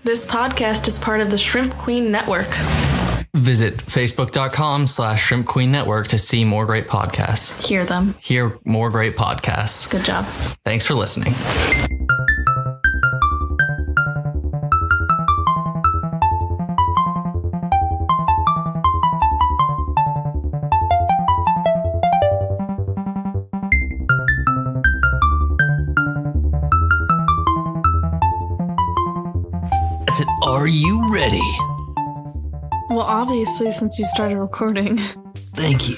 This podcast is part of the Shrimp Queen Network. Visit facebook.com/Shrimp Queen Network to see more great podcasts. Hear them. Hear more great podcasts. Good job. Thanks for listening. Are you ready? Well, obviously, since you started recording. Thank you.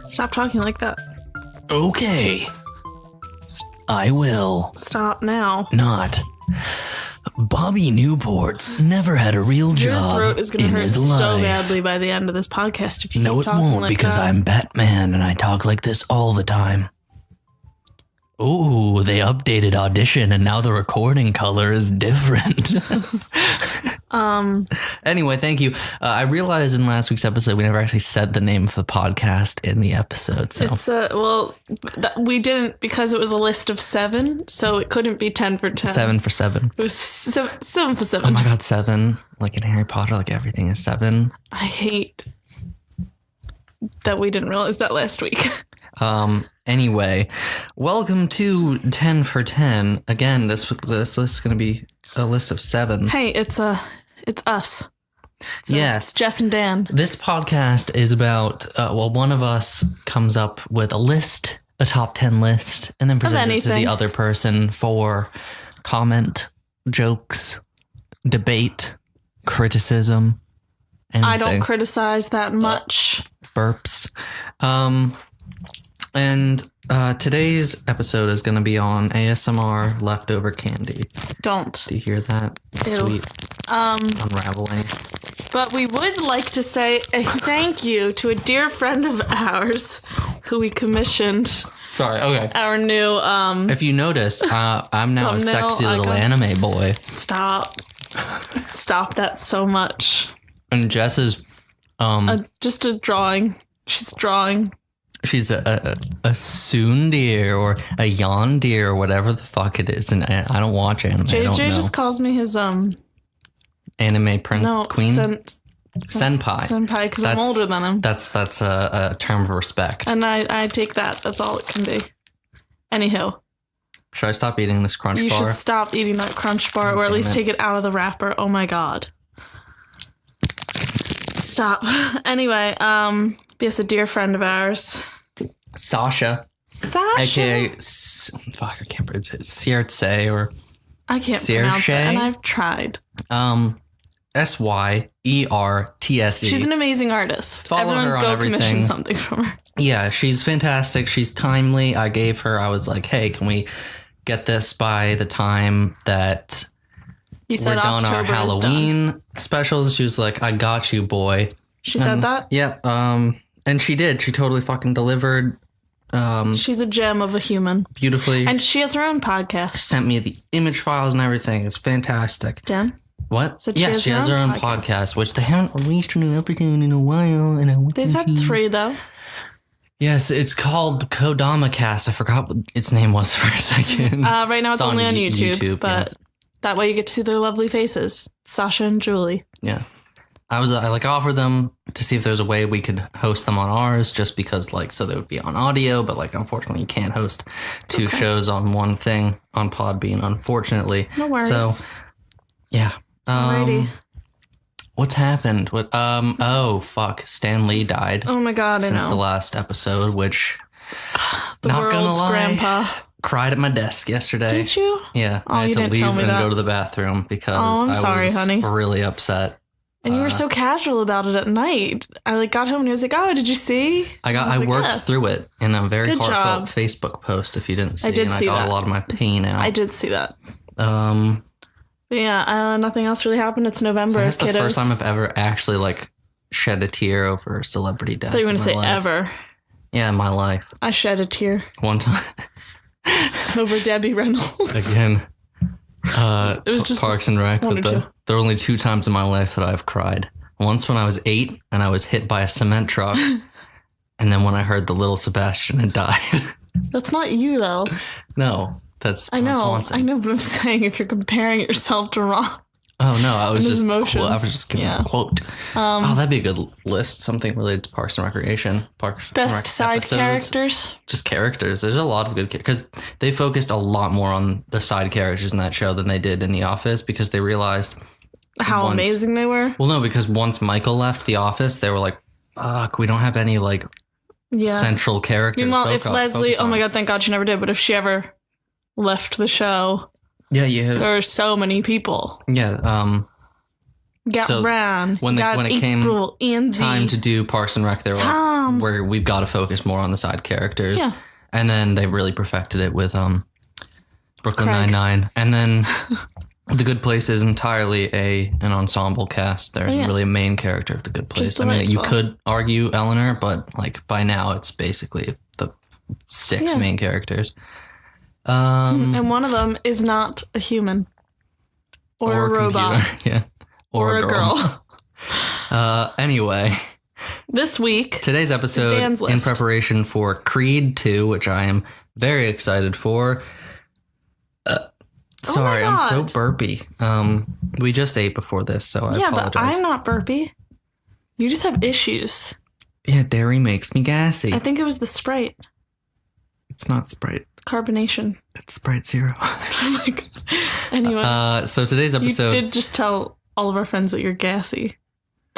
Stop talking like that. Okay. I will. Stop now. Not. Bobby Newport's never had a real job. Your throat is going to hurt so badly by the end of this podcast if you keep talking like that. No, it won't, because I'm Batman and I talk like this all the time. Ooh, they updated Audition and now the recording color is different. Anyway, thank you. I realized in last week's episode we never actually said the name of the podcast in the episode. So it's we didn't because it was a list of 7, so it couldn't be 10 for 10. 7 for 7. It was 7 for 7. Oh my god, 7. Like in Harry Potter, like everything is 7. I hate that we didn't realize that last week. Anyway, welcome to 10 for 10. Again, this list is going to be a list of 7. Hey, it's us. Yes. It's Jess and Dan. This podcast is about, one of us comes up with a list, a top 10 list, and then presents it to the other person for comment, jokes, debate, criticism, anything. I don't criticize that much. Burps. And today's episode is going to be on ASMR leftover candy. Don't. Do you hear that? Ew. Sweet unraveling. But we would like to say a thank you to a dear friend of ours who we commissioned. Sorry, okay. Our new If you notice, I'm now a sexy little anime boy. Stop that so much. And Jess is just a drawing. She's drawing. She's a tsundere or a yandere or whatever the fuck it is, and I don't watch anime. JJ just calls me his anime queen. Senpai, because I'm older than him. That's a term of respect, and I take that. That's all it can be. Anywho, should I stop eating this crunch bar? You should stop eating that crunch bar, or at least take it out of the wrapper. Oh my god. Stop. Anyway, yes, a dear friend of ours. Sasha. AKA, fuck, I can't pronounce it. Siertse or... I can't pronounce it, and I've tried. Syertse. She's an amazing artist. Follow Everyone her on go everything. Commission something from her. Yeah, she's fantastic. She's timely. I was like, hey, can we get this by the time that... You said we're done October our Halloween specials. She was like, I got you, boy. She said that? Yep. And she did. She totally fucking delivered. She's a gem of a human. Beautifully. And she has her own podcast. Sent me the image files and everything. It's fantastic. Dan? What? Yes, she has her own podcast, which they haven't released a new episode in a while. And they've had 3, though. Yes, it's called Kodama Cast. I forgot what its name was for a second. Right now it's only on YouTube, but... Yeah. That way you get to see their lovely faces. Sasha and Julie. Yeah. I offered them to see if there's a way we could host them on ours just because so they would be on audio, but unfortunately you can't host 2 shows on one thing on Podbean, unfortunately. No worries. So, yeah. Alrighty. What's happened? Oh, fuck. Stan Lee died. Oh my god, I know. Since the last episode, which, the not gonna lie, grandpa. Cried at my desk yesterday. Did you? Yeah, I had to leave and go to the bathroom because I was really upset. And you were so casual about it at night. I got home and he was like, "Oh, did you see?" I worked through it in a very heartfelt Facebook post. If you didn't see, I got a lot of my pain out. I did see that. Yeah, nothing else really happened. It's November. That's the first time I've ever actually shed a tear over a celebrity death. I thought you were going to say ever. Yeah, in my life. I shed a tear. One time. Over Debbie Reynolds. Again. It was just Parks and Rec. But there are only 2 times in my life that I've cried. Once when I was 8 and I was hit by a cement truck. And then when I heard the little Sebastian had died. That's not you, though. No, that's I know, but I'm saying if you're comparing yourself to Ron. Oh no, I was his just emotions. I was just giving a quote. That'd be a good list. Something related to Parks and Recreation. Best side characters. Just characters. There's a lot of good because they focused a lot more on the side characters in that show than they did in The Office because they realized how amazing they were. Well, no, because once Michael left The Office, they were like, "Fuck, we don't have any like central character." Meanwhile, if Leslie, oh my god, thank God she never did. But if she ever left the show. Yeah. There are so many people. Yeah. Ran. When it came time to do Parks and Rec, they were like, where we've got to focus more on the side characters. Yeah. And then they really perfected it with Brooklyn Nine-Nine. And then The Good Place is entirely an ensemble cast. There's really a main character of The Good Place. I mean, you could argue Eleanor, but like by now it's basically the 6 main characters. And one of them is not a human or a robot. Yeah. Or a girl. Anyway. This week. Today's episode in preparation for Creed 2, which I am very excited for. Sorry, I'm so burpy. We just ate before this, so I apologize. Yeah, but I'm not burpy. You just have issues. Yeah, dairy makes me gassy. I think it was the Sprite. It's not Sprite. Carbonation. It's Sprite Zero. Oh my god. Anyway. So today's episode... You did just tell all of our friends that you're gassy.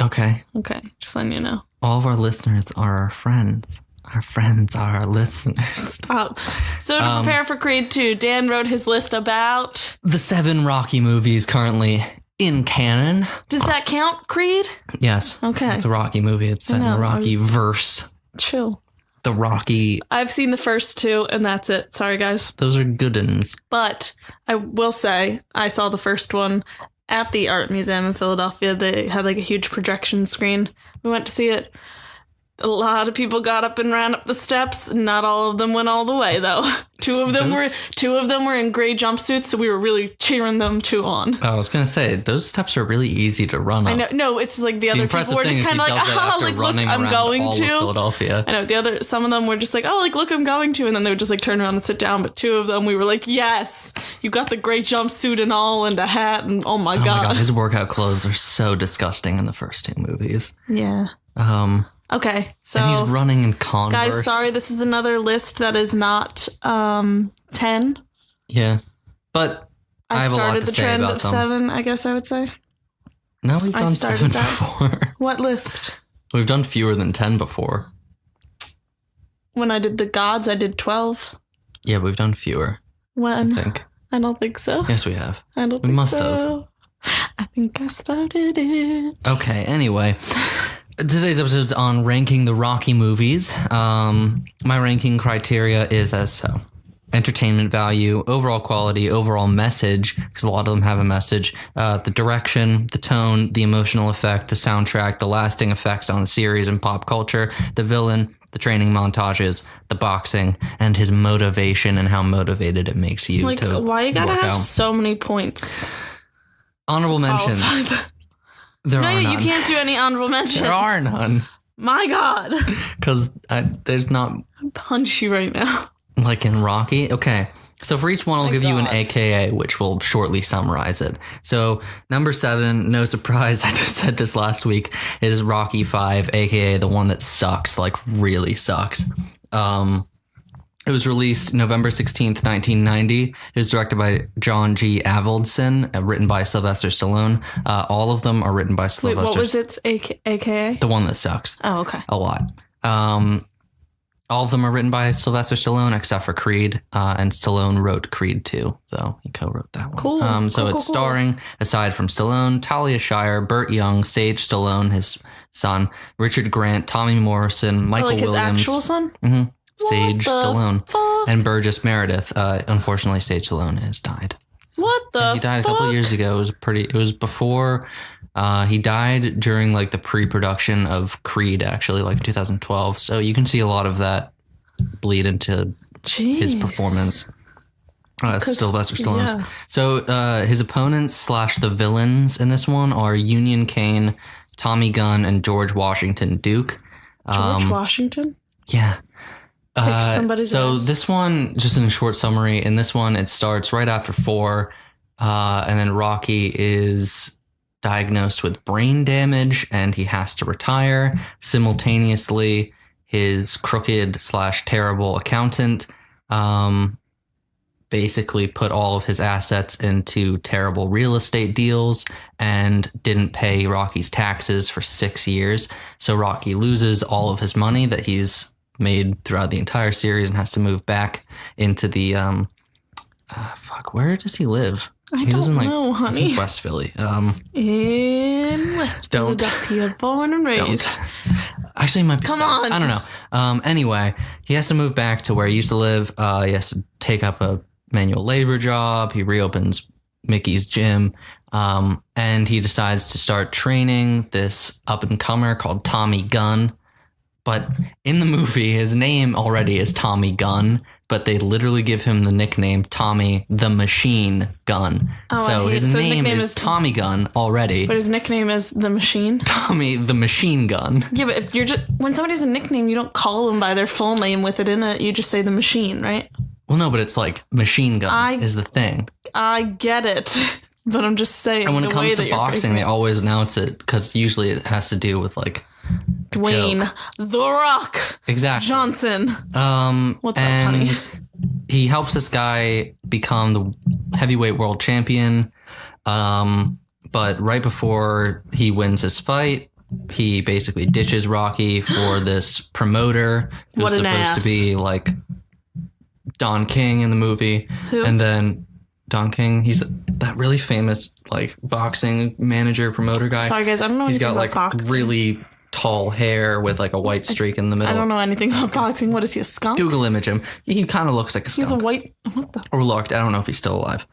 Okay. Okay, just letting you know. All of our listeners are our friends. Our friends are our listeners. Stop. So to prepare for Creed 2, Dan wrote his list about... the 7 Rocky movies currently in canon. Does that count, Creed? Yes. Okay. It's a Rocky movie. It's set in the Rocky verse. Chill. The Rocky... I've seen the first 2, and that's it. Sorry, guys. Those are good ones. But I will say, I saw the first one at the Art Museum in Philadelphia. They had like a huge projection screen. We went to see it. A lot of people got up and ran up the steps. Not all of them went all the way, though. Two of them were in gray jumpsuits, so we were really cheering them two on. I was gonna say those steps are really easy to run up. I know. No, it's like the other people were just kind of like, like look, I'm going to Philadelphia. I know some of them were just like, oh, like look, I'm going to, and then they would just like turn around and sit down. But 2 of them, we were like, yes, you got the gray jumpsuit and all, and a hat, and oh my god, his workout clothes are so disgusting in the first 2 movies. Yeah. Okay, so... And he's running in Converse. Guys, sorry, this is another list that is not 10. Yeah, but I have a lot to say about them. I started the trend of 7, I guess I would say. No, we've done 7 before. What list? We've done fewer than 10 before. When I did the gods, I did 12. Yeah, we've done fewer. When? I think. I don't think so. Yes, we have. I don't think so. We must have. I think I started it. Okay, anyway... Today's episode is on ranking the Rocky movies. My ranking criteria is as so. Entertainment value, overall quality, overall message, because a lot of them have a message, the direction, the tone, the emotional effect, the soundtrack, the lasting effects on the series and pop culture, the villain, the training montages, the boxing, and his motivation and how motivated it makes you to why you gotta work have out. So many points? Honorable mentions. There are none. You can't do any honorable mentions. There are none. My God. Because there's not... I'll punch you right now. Like in Rocky? Okay. So for each one, I'll give you an AKA, which will shortly summarize it. So number 7, no surprise, I just said this last week, is Rocky 5, AKA the one that sucks, like really sucks. It was released November 16th, 1990. It was directed by John G. Avildsen, written by Sylvester Stallone. All of them are written by Sylvester. Wait, what was its AKA? The one that sucks. Oh, okay. A lot. All of them are written by Sylvester Stallone, except for Creed. And Stallone wrote Creed 2, so he co-wrote that one. Cool. So it's starring, aside from Stallone, Talia Shire, Burt Young, Sage Stallone, his son, Richard Grant, Tommy Morrison, Michael Williams. His actual son? Mm-hmm. Sage Stallone and Burgess Meredith. Unfortunately, Sage Stallone has died. What the? He died a couple years ago. It was before. He died during like the pre-production of Creed, actually, like 2012. So you can see a lot of that bleed into his performance. Sylvester Stallone's. Yeah. So his opponents / the villains in this one are Union Kane, Tommy Gunn, and George Washington Duke. George Washington? Yeah. This one, just in a short summary, in this one, it starts right after 4. And then Rocky is diagnosed with brain damage and he has to retire. Simultaneously, his crooked/terrible accountant basically put all of his assets into terrible real estate deals and didn't pay Rocky's taxes for 6 years. So Rocky loses all of his money that he's made throughout the entire series and has to move back into the where does he live? He don't know, honey. West Philly. In West Philadelphia, born and raised. Actually, it might be. Come on. I don't know. Anyway, he has to move back to where he used to live. He has to take up a manual labor job. He reopens Mickey's gym. And he decides to start training this up-and-comer called Tommy Gunn. But in the movie, his name already is Tommy Gunn, but they literally give him the nickname Tommy the Machine Gun. So his name is Tommy Gunn already. But his nickname is the Machine? Tommy the Machine Gun. Yeah, but if you're just when somebody's a nickname, you don't call them by their full name with it in it. You just say the Machine, right? Well, no, but it's like Machine Gun is the thing. I get it. But I'm just saying. And when it comes to boxing, they always announce it because usually it has to do with like Dwayne The Rock Johnson. What's up, honey? He helps this guy become the heavyweight world champion. But right before he wins his fight, he basically ditches Rocky for this promoter who's supposed to be like Don King in the movie. Who? And then Don King, he's that really famous like boxing manager promoter guy. Sorry guys, I don't know anything about boxing. He's got like really tall hair with like a white streak in the middle. I don't know anything about boxing. What is he, a skunk? Google image him. He kind of looks like a skunk. He's a white... What the... Or looked. I don't know if he's still alive.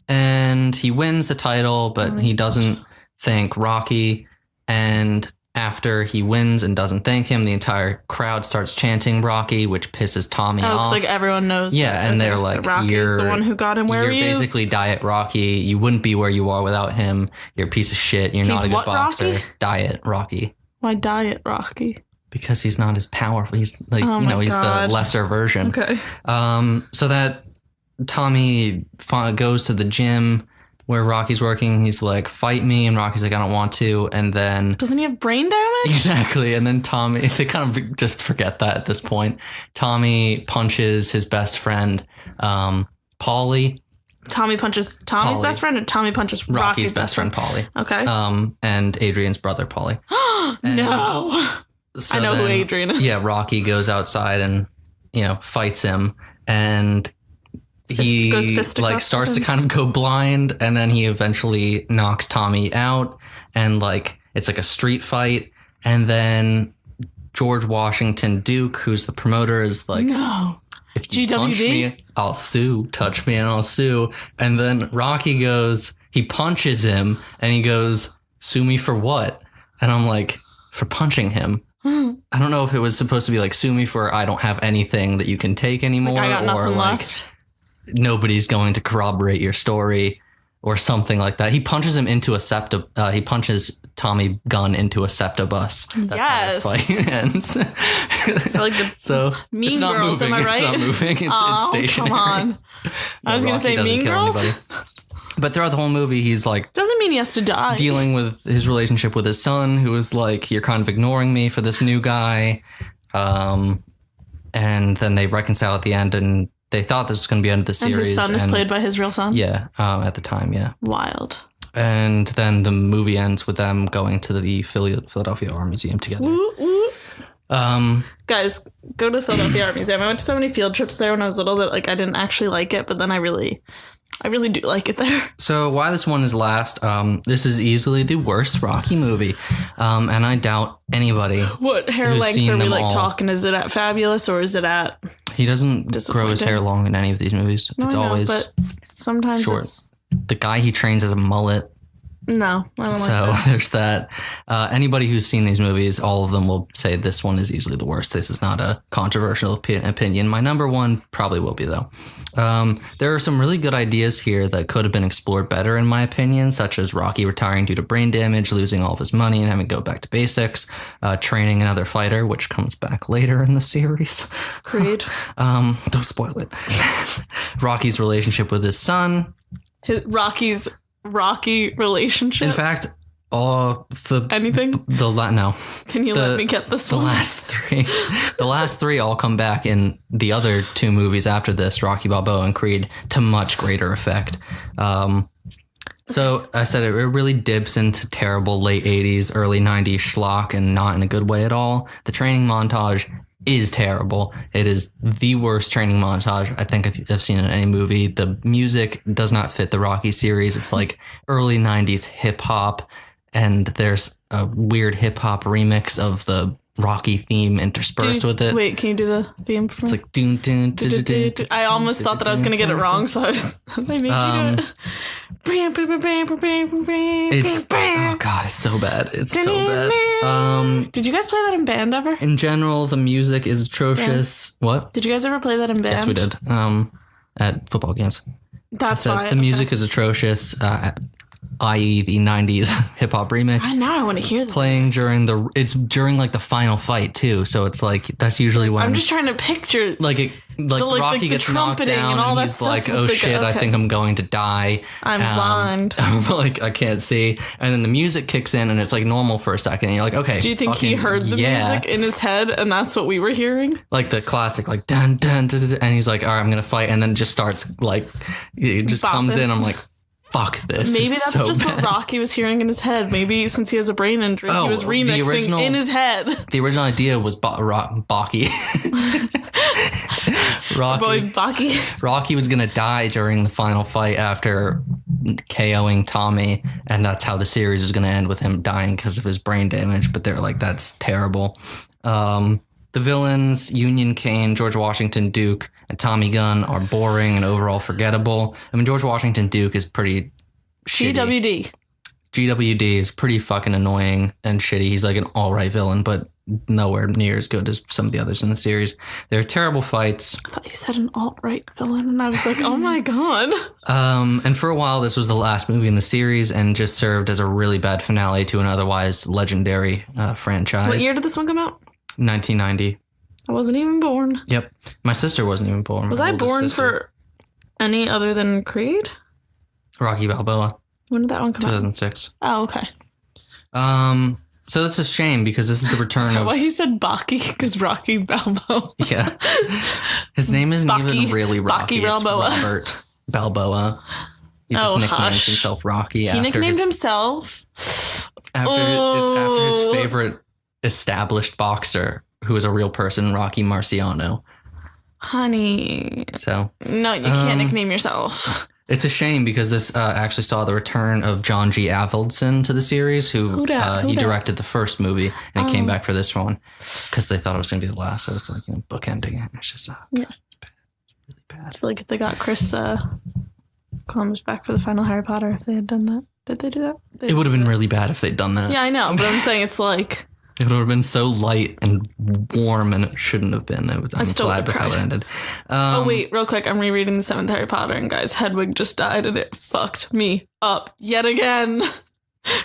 And he wins the title, but he doesn't thank Rocky. And after he wins and doesn't thank him, the entire crowd starts chanting Rocky, which pisses Tommy off. Looks like everyone knows. Yeah, and they're like, Rocky's the one who got him where he is. You're basically Diet Rocky. You wouldn't be where you are without him. You're a piece of shit. You're not a good boxer. Rocky? Diet Rocky. Why Diet Rocky? Because he's not as powerful. He's like, he's the lesser version. Okay. So that Tommy goes to the gym where Rocky's working. He's like, fight me. And Rocky's like, I don't want to. And then... Doesn't he have brain damage? Exactly. And then Tommy, they kind of just forget that at this point. Tommy punches his best friend, Paulie. Tommy punches Tommy's best friend, or Tommy punches Rocky's best friend? Paulie. Okay. And Adrian's brother, Paulie. No. So I know who Adrian is. Yeah, Rocky goes outside and, fights him. And he starts to kind of go blind. And then he eventually knocks Tommy out. And it's like a street fight. And then George Washington Duke, who's the promoter, is like, no. If you touch me, I'll sue. Touch me and I'll sue. And then Rocky he punches him and he goes, sue me for what? And I'm like, for punching him. I don't know if it was supposed to be like, sue me for I don't have anything that you can take anymore. I got nothing or left. Nobody's going to corroborate your story or something like that. He punches him into he punches Tommy Gunn into a septobus. That's how the fight ends. So Mean it's not Girls, moving. am I right? It's not moving. It's stationary. Come on. I was going to say Mean Girls. But throughout the whole movie, he's doesn't mean he has to die. Dealing with his relationship with his son, who is like, you're kind of ignoring me for this new guy. And then they reconcile at the end, and they thought this was going to be the end of the series. And his son is played by his real son? Yeah, at the time, yeah. Wild. And then the movie ends with them going to the Philadelphia Art Museum together. Woo, woo. Guys, go to the Philadelphia Art Museum. I went to so many field trips there when I was little that I didn't actually like it, but then I really do like it there. So why this one is last, this is easily the worst Rocky movie. And I doubt anybody. What hair length are we talking? Is it at Fabulous or is it at... He doesn't grow his hair long in any of these movies. No, it's always but sometimes short. The guy he trains has a mullet. No, I don't like that. So there's that. Anybody who's seen these movies, all of them will say this one is easily the worst. This is not a controversial opinion. My number one probably will be, though. There are some really good ideas here that could have been explored better, in my opinion, such as Rocky retiring due to brain damage, losing all of his money, and having to go back to basics, training another fighter, which comes back later in the series. Creed. Don't spoil it. Rocky's relationship with his son. Rocky's Rocky relationship? In fact, anything? No. Can you let me get this one? The last three all come back in the other two movies after this, Rocky Balboa and Creed, to much greater effect. So I said it really dips into terrible late 80s, early 90s schlock, and not in a good way at all. The training montage is terrible. It is the worst training montage I think I've seen in any movie. The music does not fit the Rocky series. It's like early 90s hip hop, and there's a weird hip hop remix of the Rocky theme interspersed with it. Wait, can you do the theme for me? It's like dun, dun, dun, dun, dun, dun, I almost thought that I was going to get it wrong, so they make you do it. It's oh god, it's so bad. It's so bad. Did you guys play that in band ever? In general, the music is atrocious. Yeah. What? Did you guys ever play that in band? Yes, we did. At football games. That's fine. The music is atrocious. I.e. the 90s hip hop remix. Now I want to hear that. Playing during like the final fight too. So it's like, that's usually when I'm just trying to picture Rocky gets knocked down and he's like, oh shit, I think I'm going to die. I'm blind. I'm like, I can't see. And then the music kicks in and it's like normal for a second. And you're like, okay. Do you think he heard the music in his head and that's what we were hearing? Like the classic, like dun dun dun dun, and he's like, all right, I'm gonna fight, and then it just starts like, it just comes in. I'm like, fuck this. Maybe that's so just bad. what Rocky was hearing in his head. Maybe since he has a brain injury, he was remixing in his head. The original idea was Baki. Rocky was gonna die during the final fight after KOing Tommy, and that's how the series is gonna end, with him dying because of his brain damage. But they're like, that's terrible. The villains, Union Kane, George Washington Duke, and Tommy Gunn, are boring and overall forgettable. I mean, George Washington Duke is pretty shitty. GWD is pretty fucking annoying and shitty. He's like an all-right villain, but nowhere near as good as some of the others in the series. They're terrible fights. I thought you said an alt-right villain, and I was like, oh my god. And for a while, this was the last movie in the series and just served as a really bad finale to an otherwise legendary franchise. What year did this one come out? 1990. I wasn't even born. Yep. My sister wasn't even born. Was I born for any other than Creed? Rocky Balboa. When did that one come 2006. out? 2006. Oh, okay. So it's a shame because this is the return of... why you said Baki? Because Rocky Balboa. Yeah. His name isn't even really Rocky. Baki Balboa. It's Robert Balboa. He just nicknamed himself Rocky. He nicknamed himself? It's after his favorite established boxer, who is a real person, Rocky Marciano. Honey. So no, you can't nickname yourself. It's a shame because this actually saw the return of John G. Avildsen to the series, who he directed the first movie, and he came back for this one because they thought it was going to be the last. So it's like, bookending it. It's just really bad. It's like if they got Chris Columbus back for the final Harry Potter, if they had done that. Did they do that? It would have been really bad if they'd done that. Yeah, I know, but I'm saying it's like... It would have been so light and warm, and it shouldn't have been. I'm glad with how it ended. Oh, wait, real quick. I'm rereading the 7th Harry Potter, and guys, Hedwig just died, and it fucked me up yet again.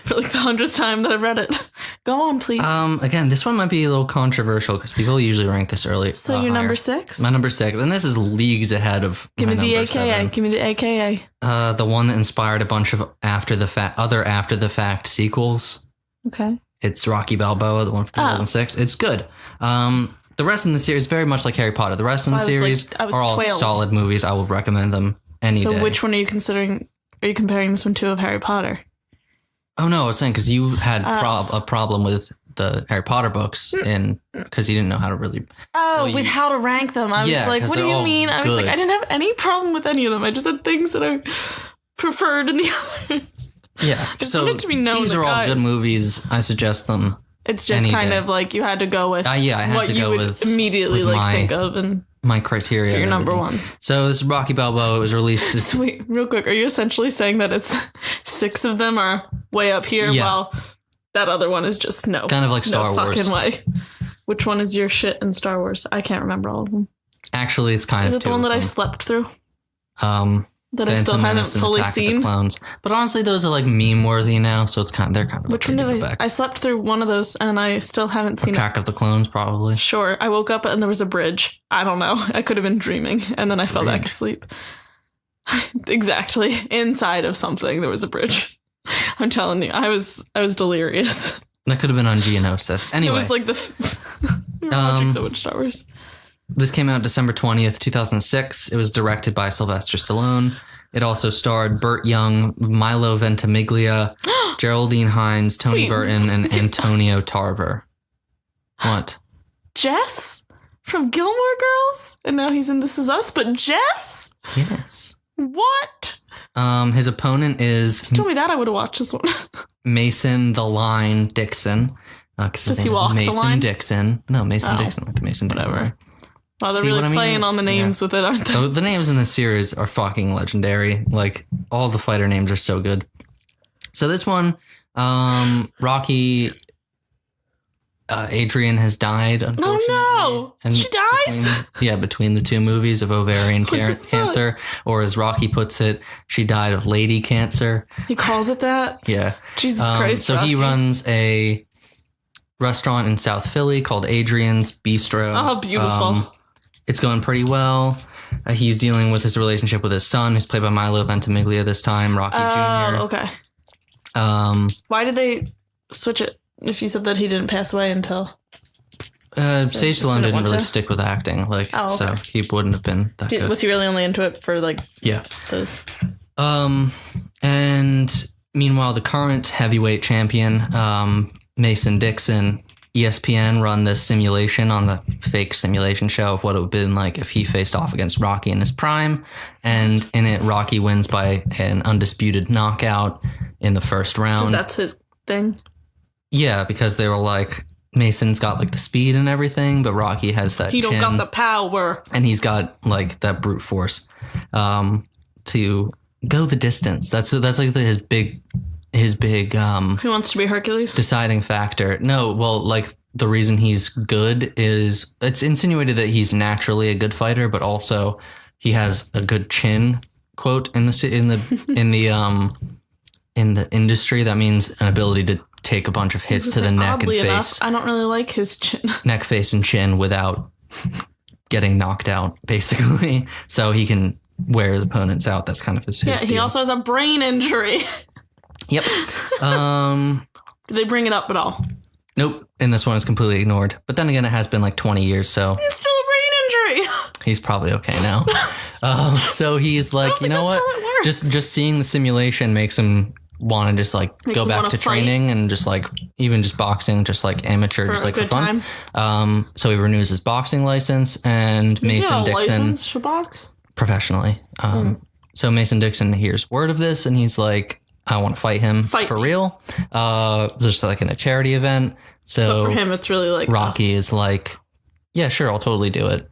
For like the 100th time that I've read it. Go on, please. Again, this one might be a little controversial because people usually rank this early. So you're number 6? My number 6. And this is leagues ahead of Give me the AKA. 7. Give me the AKA. The one that inspired a bunch of after the fact sequels. Okay. It's Rocky Balboa, the one from 2006. It's good. The rest in the series, very much like Harry Potter. The rest in the series are all solid movies. I will recommend them any day. So which one are you considering? Are you comparing this one to of Harry Potter? Oh, no, I was saying because you had a problem with the Harry Potter books because you didn't know how to really... with how to rank them. I was like, what do you mean? I was like, I didn't have any problem with any of them. I just had things that I preferred in the others. Yeah, so these are all good movies. I suggest them. It's just kind of like you had to go with I had what to you go would with immediately think of and my criteria for your number ones. So this is Rocky Balboa. It was released. Sweet, real quick. Are you essentially saying that it's 6 of them are way up here, while that other one is just kind of like Star Wars? Fucking way. Which one is your shit in Star Wars? I can't remember all of them. Actually, it's kind of. Is it the one that I slept through? That Phantom I still haven't fully Attack seen. Of the Clones. But honestly, those are like meme worthy now, so they're kind of. Which one did I slept through one of those and I still haven't seen Attack of the Clones, probably. Sure. I woke up and there was a bridge. I don't know. I could have been dreaming and then I fell back asleep. Exactly. Inside of something, there was a bridge. I'm telling you, I was delirious. That could have been on Geonosis. Anyway. It was like we were watching so much Star Wars. This came out December 20th, 2006. It was directed by Sylvester Stallone. It also starred Burt Young, Milo Ventimiglia, Geraldine Hines, Tony Burton, and Antonio Tarver. What? Jess? From Gilmore Girls? And now he's in This Is Us, but Jess? Yes. What? His opponent is... If you told me that, I would have watched this one. Mason the Line Dixon. Does he walk Mason the line? Dixon. No, Mason Dixon, like the Mason Dixon line. Wow, they're really playing on the names with it, aren't they? The names in this series are fucking legendary. Like, all the fighter names are so good. So this one, Rocky... Adrian has died, unfortunately. Oh no! She dies? Between the two movies of ovarian cancer, or as Rocky puts it, she died of lady cancer. He calls it that? Yeah. Jesus Christ, So Rocky. he runs a restaurant in South Philly called Adrian's Bistro. Oh, beautiful. It's going pretty well. He's dealing with his relationship with his son, who's played by Milo Ventimiglia this time, Rocky Jr. Oh, okay. Why did they switch it? If you said that he didn't pass away until... Sage Stallone didn't really stick with acting, so he wouldn't have been that good. Was he really only into it for, those? And meanwhile, the current heavyweight champion, Mason Dixon, ESPN run this simulation on the fake simulation show of what it would have been like if he faced off against Rocky in his prime. And in it, Rocky wins by an undisputed knockout in the first round. That's his thing? Yeah, because they were like, Mason's got like the speed and everything, but Rocky has that He don't chin, got the power. and he's got like that brute force to go the distance. That's like his big Who wants to be Hercules? deciding factor. No, well, like the reason he's good is it's insinuated that he's naturally a good fighter, but also he has a good chin. Quote in the industry, that means an ability to take a bunch of hits to the neck and face. I don't really like his chin. Neck, face, and chin without getting knocked out, basically. So he can wear the opponents out. That's kind of his he deal. also has a brain injury. Yep. Did they bring it up at all? Nope. And this one is completely ignored. But then again, it has been like 20 years, so... He's still a brain injury. He's probably okay now. So he's like, you know what? Just seeing the simulation makes him want to just like go back to training and just like even just boxing, just like amateur, just like for fun. So he renews his boxing license, and Mason Dixon license to box professionally. So Mason Dixon hears word of this, and he's like, I want to fight him for real. Just like in a charity event. So but for him, it's really like Rocky is like, yeah, sure, I'll totally do it.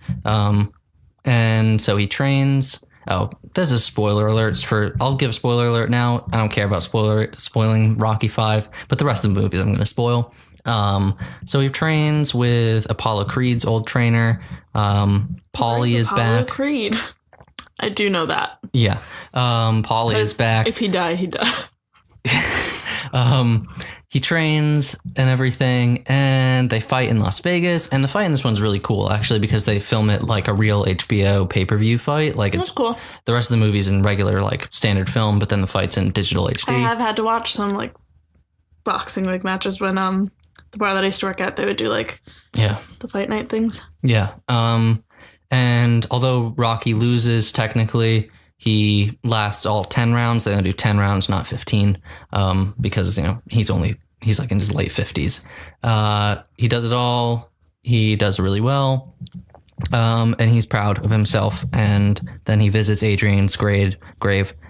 And so he trains. Oh, this is spoiler alerts I'll give a spoiler alert now. I don't care about spoiling Rocky 5, but the rest of the movies I'm going to spoil. So he trains with Apollo Creed's old trainer. Paulie is back. Apollo Creed. I do know that. Yeah. Paulie is back. If he died, he died. He trains and everything, and they fight in Las Vegas. And the fight in this one's really cool, actually, because they film it like a real HBO pay-per-view fight. Like it's cool. The rest of the movie's in regular, like standard film, but then the fight's in digital HD. I have had to watch some like boxing like matches when the bar that I used to work at, they would do like the fight night things. Yeah. And although Rocky loses technically, he lasts all 10 rounds. They're going to do 10 rounds, not 15, because, he's like in his late 50s. He does it all. He does really well. And he's proud of himself. And then he visits Adrian's grave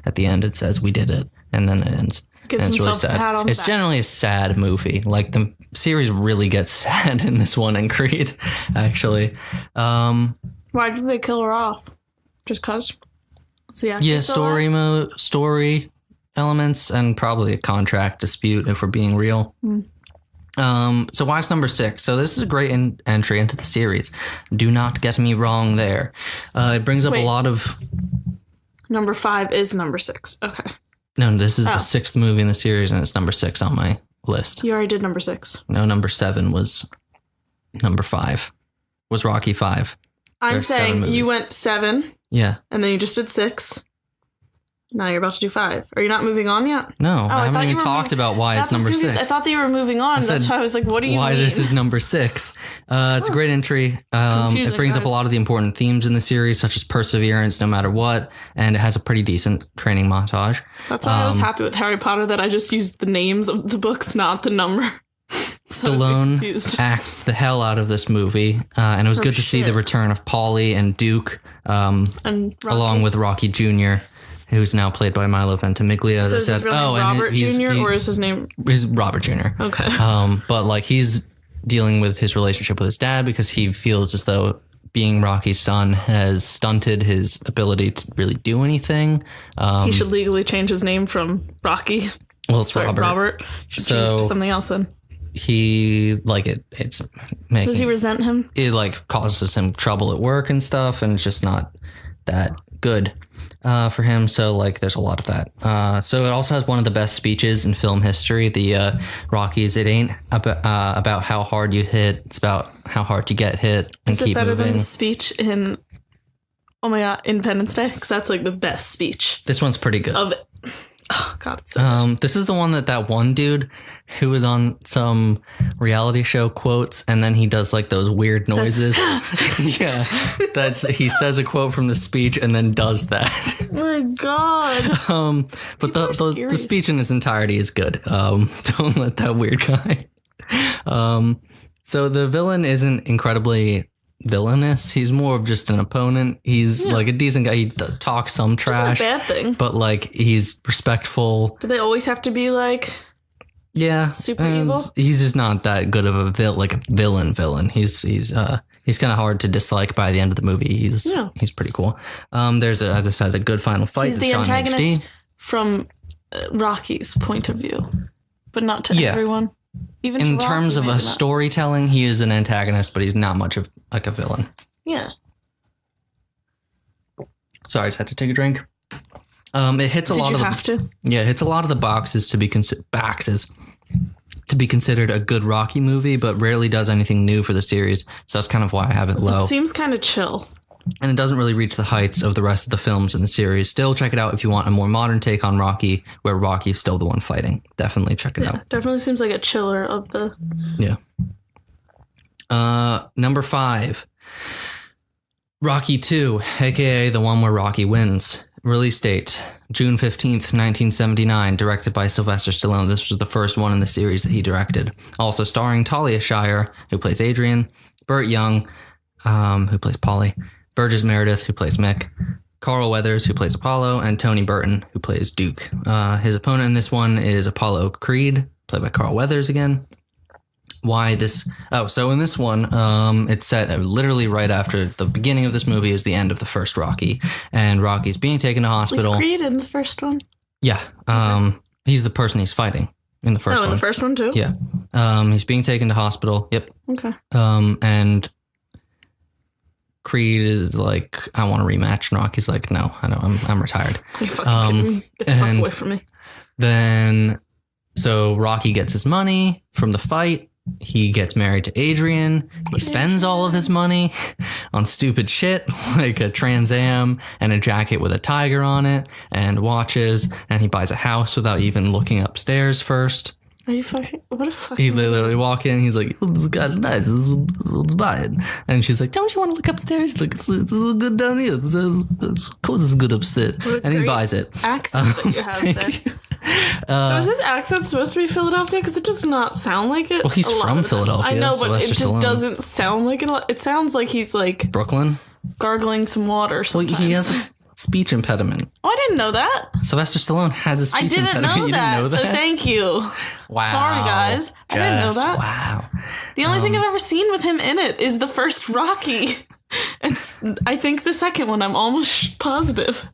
at the end. It says, "We did it." And then it ends. Gives and it's really sad. It's generally a sad movie. Like the series really gets sad in this one, and Creed, actually. Why did they kill her off? Just cause? Yeah, story elements, and probably a contract dispute if we're being real. So why is number 6? So this is a great entry into the series. Do not get me wrong there. It brings up a lot of... Number 5 is number 6. Okay. No, this is the 6th movie in the series, and it's number 6 on my list. You already did number 6. No, number 7 was number 5. Was Rocky 5. I'm saying you went 7. Yeah. And then you just did 6. Now you're about to do 5. Are you not moving on yet? No, I haven't even talked about why it's number 6. I thought that you were moving on. That's why I was like, what do you mean? Why this is number 6. It's a great entry. It brings up a lot of the important themes in the series, such as perseverance no matter what, and it has a pretty decent training montage. That's why I was happy with Harry Potter that I just used the names of the books, not the number. Stallone acts the hell out of this movie, and it was good to see the return of Paulie and Duke, and along with Rocky Jr., who's now played by Milo Ventimiglia. So is his real name Robert Jr. or is his name? Is Robert Jr. Okay. But like he's dealing with his relationship with his dad because he feels as though being Rocky's son has stunted his ability to really do anything. He should legally change his name from Rocky. Well, it's Robert. Should change to something else then. He it's making. Does he resent him? It like causes him trouble at work and stuff, and it's just not that good for him. So like there's a lot of that. So it also has one of the best speeches in film history. The Rockies. It ain't about how hard you hit. It's about how hard you get hit and keep moving. Is it better than the speech in Independence Day? Because that's like the best speech. This one's pretty good. Oh God! It's so this is the one that one dude who was on some reality show quotes, and then he does like those weird noises. Yeah, he says a quote from the speech and then does that. Oh my God! But the speech in its entirety is good. Don't let that weird guy. So the villain isn't incredibly villainous. He's more of just an opponent. He's like a decent guy. He talks some trash. That's not a bad thing. But like he's respectful. Do they always have to be like super evil? He's just not that good of a villain. He's kind of hard to dislike by the end of the movie. He's pretty cool. There's as I said, a good final fight. He's the antagonist from Rocky's point of view, but not to everyone. Even in terms of storytelling, he is an antagonist, but he's not much of like a villain. Yeah. Sorry, I just had to take a drink. It hits a lot of it hits a lot of the boxes to be considered a good Rocky movie, but rarely does anything new for the series. So that's kind of why I have it low. It seems kind of chill. And it doesn't really reach the heights of the rest of the films in the series. Still, check it out if you want a more modern take on Rocky, where Rocky is still the one fighting. Definitely check it out. Definitely seems like a chiller of the... Yeah. Number 5. Rocky 2, a.k.a. the one where Rocky wins. Release date, June 15th, 1979, directed by Sylvester Stallone. This was the first one in the series that he directed. Also starring Talia Shire, who plays Adrian, Burt Young, who plays Paulie, Burgess Meredith, who plays Mick, Carl Weathers, who plays Apollo, and Tony Burton, who plays Duke. His opponent in this one is Apollo Creed, played by Carl Weathers again. Why this? Oh, so in this one, it's set literally right after the beginning of this movie is the end of the first Rocky, and Rocky's being taken to hospital. Was Creed in the first one? Yeah. He's the person he's fighting in the first one. Oh, in the first one too? Yeah. He's being taken to hospital. Yep. Okay. And Creed is like, I want a rematch. And Rocky's like, no, I know, I'm retired. Are you fucking kidding me? Get the fuck away from me. Then, so Rocky gets his money from the fight. He gets married to Adrian. He spends all of his money on stupid shit like a Trans Am and a jacket with a tiger on it and watches. And he buys a house without even looking upstairs first. Are you fucking... What a fucking... He literally walk in. He's like, this guy's nice. Let's buy it. And she's like, don't you want to look upstairs? He's like, it's good down here. Of course it's good upstairs. And he buys it. Accent that you have there. So is his accent supposed to be Philadelphia? Because it does not sound like it. Well, he's from Philadelphia. I know, but it just Stallone. Doesn't sound like it. It sounds like he's like... Brooklyn? Gargling some water sometimes. Well, he has a speech impediment. Oh, I didn't know that. Sylvester Stallone has a speech impediment. I didn't know that. So thank you. Wow. Sorry, guys. I didn't know that. Wow. The only thing I've ever seen with him in it is the first Rocky. I think the second one. I'm almost positive.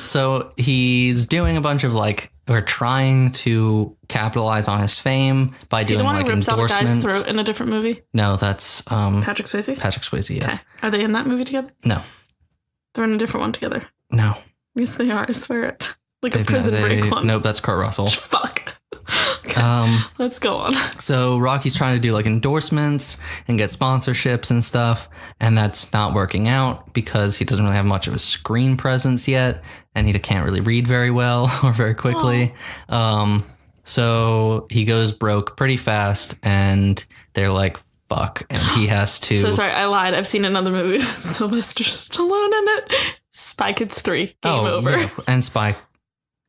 So he's doing a bunch of or trying to capitalize on his fame by doing the one like who rips endorsements. Out a guy's throat in a different movie? No, that's Patrick Swayze. Patrick Swayze, yes. Okay. Are they in that movie together? No. They're in a different one together. No. Yes, they are. I swear it. Like a prison break one. Nope, that's Kurt Russell. Fuck. Okay. Let's go on. So Rocky's trying to do like endorsements and get sponsorships and stuff, and that's not working out because he doesn't really have much of a screen presence yet, and he can't really read very well or very quickly. So he goes broke pretty fast, and they're like, fuck, and he has to... So sorry, I lied. I've seen another movie with Sylvester Stallone in it. Spy Kids 3. Game over. Yeah. And Spy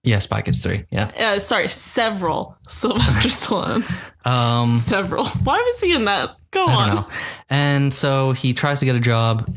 Kids 3. Yeah. Sorry, several Sylvester Stallones. Several. Why was he in that? Go on. I don't know. And so he tries to get a job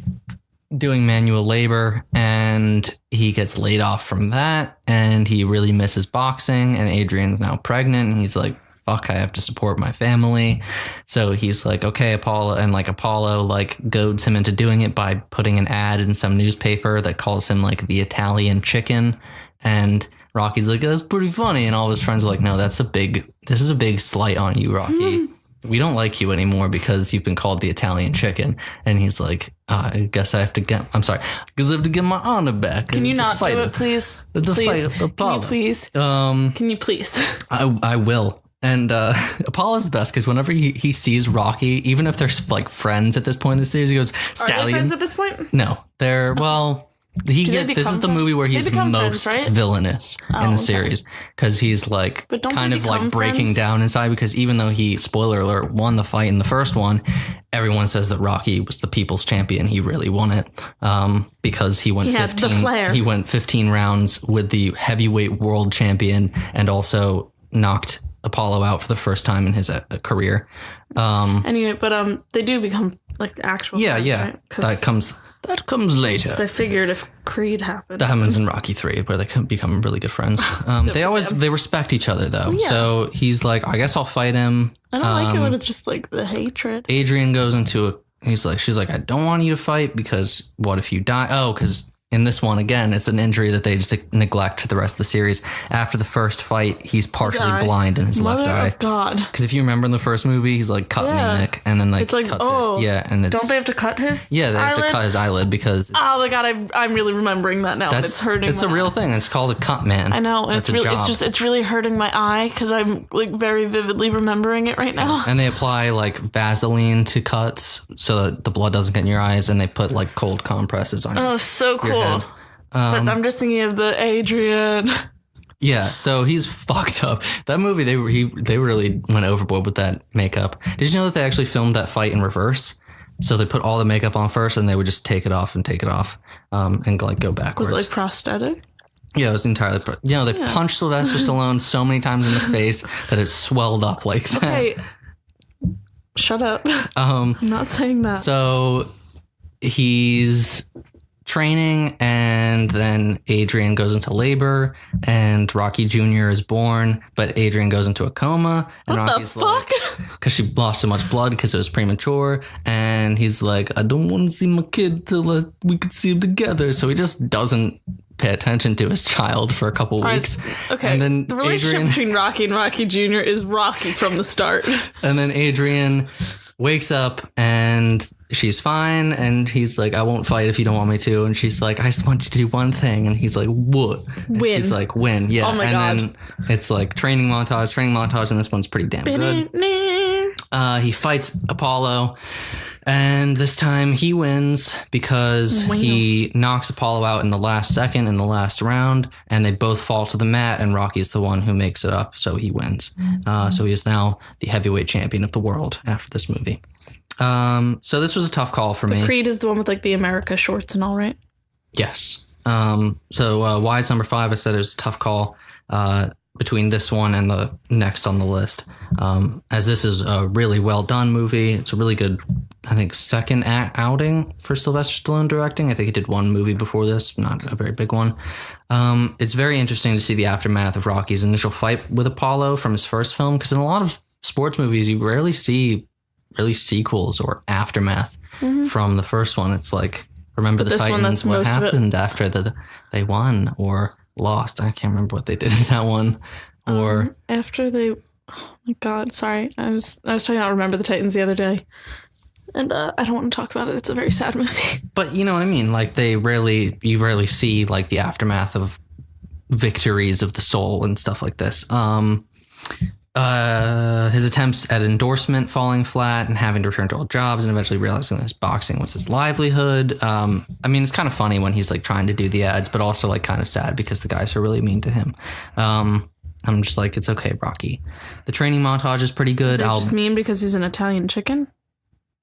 doing manual labor, and he gets laid off from that, and he really misses boxing, and Adrian's now pregnant, and he's like, fuck, I have to support my family. So he's like, okay, Apollo, and like Apollo like goads him into doing it by putting an ad in some newspaper that calls him like the Italian chicken, and Rocky's like, that's pretty funny, and all his friends are like, no, this is a big slight on you, Rocky. We don't like you anymore because you've been called the Italian chicken. And he's like, I guess I have to get my honor back. Can you not do it, please? Please. Can you please? Can you please? I will. And Apollo's the best because whenever he sees Rocky, even if they're like friends at this point in the series, he goes, Stallion. Are they friends at this point? No, they're, well... this is the movie where he's most villainous in the series because he's like kind of like breaking down inside, because even though he, spoiler alert, won the fight in the first one, everyone says that Rocky was the people's champion. He really won it because he went 15 rounds with the heavyweight world champion and also knocked Apollo out for the first time in his career. Anyway, but they do become like actual friends, right? That comes later. I figured if Creed happened. That happens in Rocky 3, where they can become really good friends. They respect each other, though. Yeah. So he's like, I guess I'll fight him. I don't like it when it's just like the hatred. Adrian goes into she's like, I don't want you to fight because what if you die? Oh, because in this one, again, it's an injury that they just neglect for the rest of the series. After the first fight, he's partially blind in his left eye. Mother of God. Because if you remember in the first movie, he's like, cut me, Nick. And then like, it's like, cuts it. Yeah, and it's... Don't they have to cut his Yeah, they have to cut his eyelid because... Oh my God, I'm really remembering that now. It's hurting. It's a real thing. It's called a cut man. I know. And it's really hurting my eye because I'm like very vividly remembering it right now. And they apply like Vaseline to cuts so that the blood doesn't get in your eyes, and they put like cold compresses on Oh, so cool. But I'm just thinking of the Adrian. Yeah, so he's fucked up. That movie, they really went overboard with that makeup. Did you know that they actually filmed that fight in reverse? So they put all the makeup on first, and they would just take it off, and like go backwards. Was it like prosthetic? Yeah, it was entirely. They punched Sylvester Stallone so many times in the face that it swelled up like that. Okay, shut up. I'm not saying that. So he's training, and then Adrian goes into labor, and Rocky Jr. is born, but Adrian goes into a coma, and what Rocky's the fuck? Because she lost so much blood because it was premature, and he's like, I don't want to see my kid till we could see him together, so he just doesn't pay attention to his child for a couple weeks. Okay, and then the relationship between Rocky and Rocky Jr. is rocky from the start. And then Adrian wakes up, and she's fine, and he's like, I won't fight if you don't want me to. And she's like, I just want you to do one thing. And he's like, what? And win. She's like, win. Yeah. Oh my God. And then it's like training montage, and this one's pretty damn good. He fights Apollo, and this time he wins because he knocks Apollo out in the last second in the last round, and they both fall to the mat, and Rocky's the one who makes it up, so he wins. So he is now the heavyweight champion of the world after this movie. So this was a tough call for me. Creed is the one with like the America shorts and all, right? Yes. So why it's number 5, I said it was a tough call between this one and the next on the list. As this is a really well done movie. It's a really good, I think, second outing for Sylvester Stallone directing. I think he did one movie before this, not a very big one. It's very interesting to see the aftermath of Rocky's initial fight with Apollo from his first film, because in a lot of sports movies, you rarely see really sequels or aftermath from the first one. It's like, remember the Titans, what happened after they won or lost. I can't remember what they did in that one. Or after they, oh my God, sorry. I was talking about Remember the Titans the other day, and I don't want to talk about it. It's a very sad movie. But you know what I mean? Like you rarely see like the aftermath of victories of the soul and stuff like this. his attempts at endorsement falling flat and having to return to old jobs and eventually realizing that his boxing was his livelihood. I mean, it's kind of funny when he's like trying to do the ads, but also like kind of sad because the guys are really mean to him. I'm just like, it's okay, Rocky. The training montage is pretty good. They just mean because he's an Italian chicken?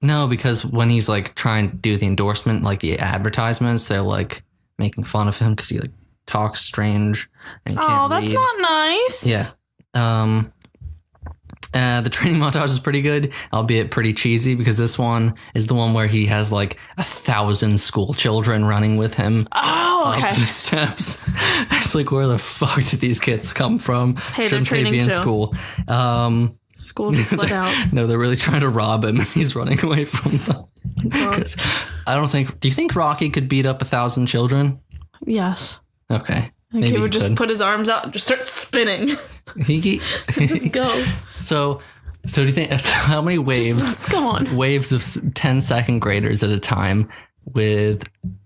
No, because when he's like trying to do the endorsement, like the advertisements, they're like making fun of him because he like talks strange and he can't read. That's not nice. Yeah. The training montage is pretty good, albeit pretty cheesy, because this one is the one where he has like 1,000 school children running with him up the steps. It's like, where the fuck did these kids come from? Hey, shouldn't they be in school? School just let out. No, they're really trying to rob him, and he's running away from them. I don't think. Do you think Rocky could beat up 1,000 children? Yes. Okay. I think he would just put his arms out and just start spinning. Just go. So do you think how many waves? Let's go on. Waves of 10 second graders at a time, with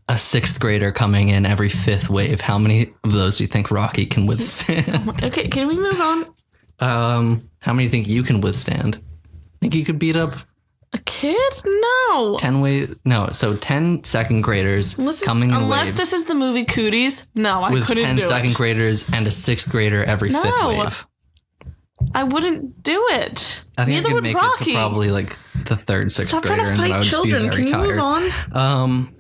a 6th grader coming in every 5th wave? How many of those do you think Rocky can withstand? Okay, can we move on? How many do you think you can withstand? Think you could beat up a kid? No. 10 second graders coming in waves. Unless this is the movie Cooties. No, I couldn't do it. With 10 second graders and a 6th grader every 5th wave. I wouldn't do it. I think Neither I could would make Rocky. it to probably like the 3rd, 6th Stop grader, trying to and then I fight would children. just be very Can you tired. move on?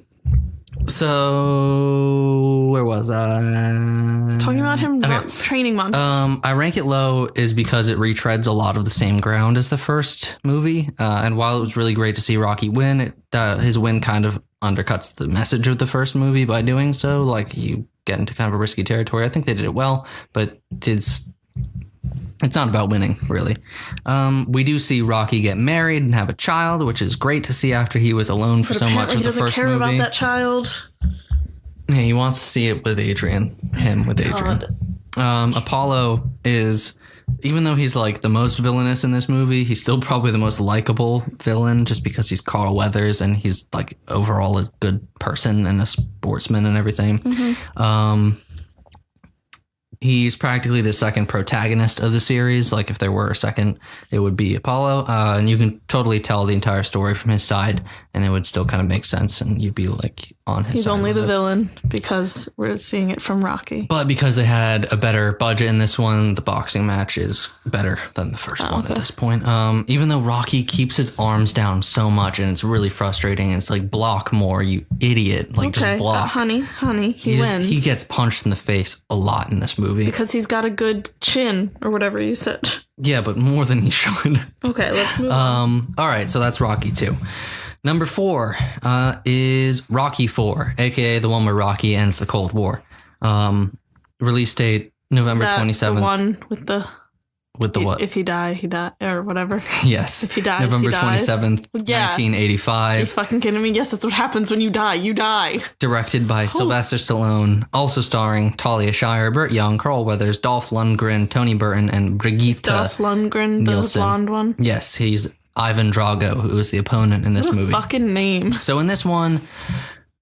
So where was I? Talking about him training montage. I rank it low is because it retreads a lot of the same ground as the first movie. And while it was really great to see Rocky win, his win kind of undercuts the message of the first movie by doing so. Like, you get into kind of a risky territory. I think they did it well, but it's not about winning, really. We do see Rocky get married and have a child, which is great to see after he was alone for so much of the first movie. He doesn't care about that child. Yeah, he wants to see it with Adrian. Apollo is, even though he's like the most villainous in this movie, he's still probably the most likable villain, just because he's Carl Weathers and he's like overall a good person and a sportsman and everything. Mm-hmm. He's practically the second protagonist of the series. Like, if there were a second, it would be Apollo. And you can totally tell the entire story from his side, and it would still kind of make sense, and you'd be like on his side. He's only the villain because we're seeing it from Rocky. But because they had a better budget in this one, the boxing match is better than the first one at this point. Even though Rocky keeps his arms down so much, and it's really frustrating, and it's like, block more, you idiot. Like, just block. Honey, he wins. He gets punched in the face a lot in this movie. Because he's got a good chin, or whatever you said. Yeah, but more than he should. Okay, let's move on. All right, so that's Rocky 2. Number 4 is Rocky 4, a.k.a. the one where Rocky ends the Cold War. Release date, November 27th. The one with the... With the what? If he die, or whatever. Yes. If he dies, November he dies. 27th, 1985. Are you fucking kidding me? Yes, that's what happens when you die. You die. Directed by Sylvester Stallone. Also starring Talia Shire, Burt Young, Carl Weathers, Dolph Lundgren, Tony Burton, and Brigitte Dolph Lundgren, the blonde one? Yes, he's Ivan Drago, who is the opponent in this movie. What a fucking name. So in this one...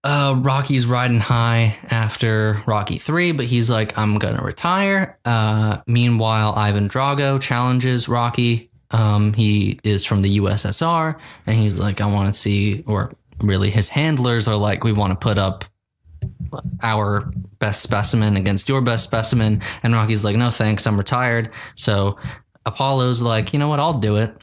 Rocky's riding high after Rocky 3, but he's like, I'm gonna retire. Meanwhile, Ivan Drago challenges Rocky. He is from the USSR, and he's like, I want to see, or really his handlers are like, we want to put up our best specimen against your best specimen. And Rocky's like, no thanks, I'm retired. So Apollo's like, you know what, I'll do it.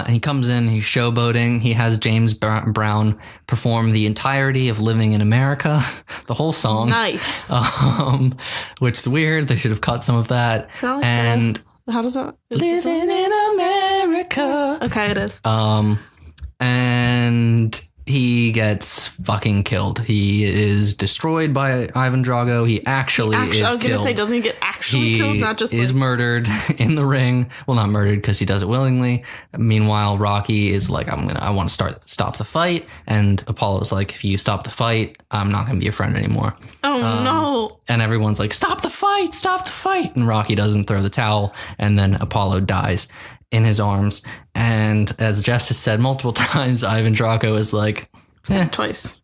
He comes in, he's showboating. He has James Brown perform the entirety of Living in America, the whole song. Nice. Which is weird. They should have cut some of that. And how does that? Living in America. Okay, it is. And he gets fucking killed. He is destroyed by Ivan Drago. He actually is killed. I was going to say, doesn't he get actually killed? Not just is murdered in the ring. Well, not murdered because he does it willingly. Meanwhile, Rocky is like, I want to stop the fight. And Apollo's like, if you stop the fight, I'm not going to be your friend anymore. Oh, no. And everyone's like, stop the fight. And Rocky doesn't throw the towel. And then Apollo dies in his arms. And as Jess has said multiple times, Ivan Drago is like... Twice.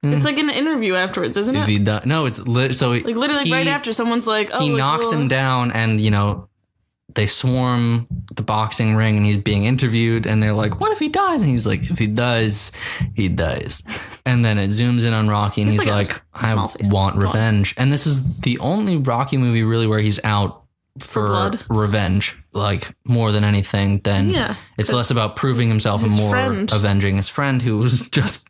It's like an interview afterwards, isn't it? No, it's... literally right after someone's like... Oh, he knocks him down and, they swarm the boxing ring and he's being interviewed and they're like, what if he dies? And he's like, if he dies, he dies. And then it zooms in on Rocky and he's like I want revenge. And this is the only Rocky movie really where he's out for revenge, like more than anything. Then it's less about proving himself and more avenging his friend who was just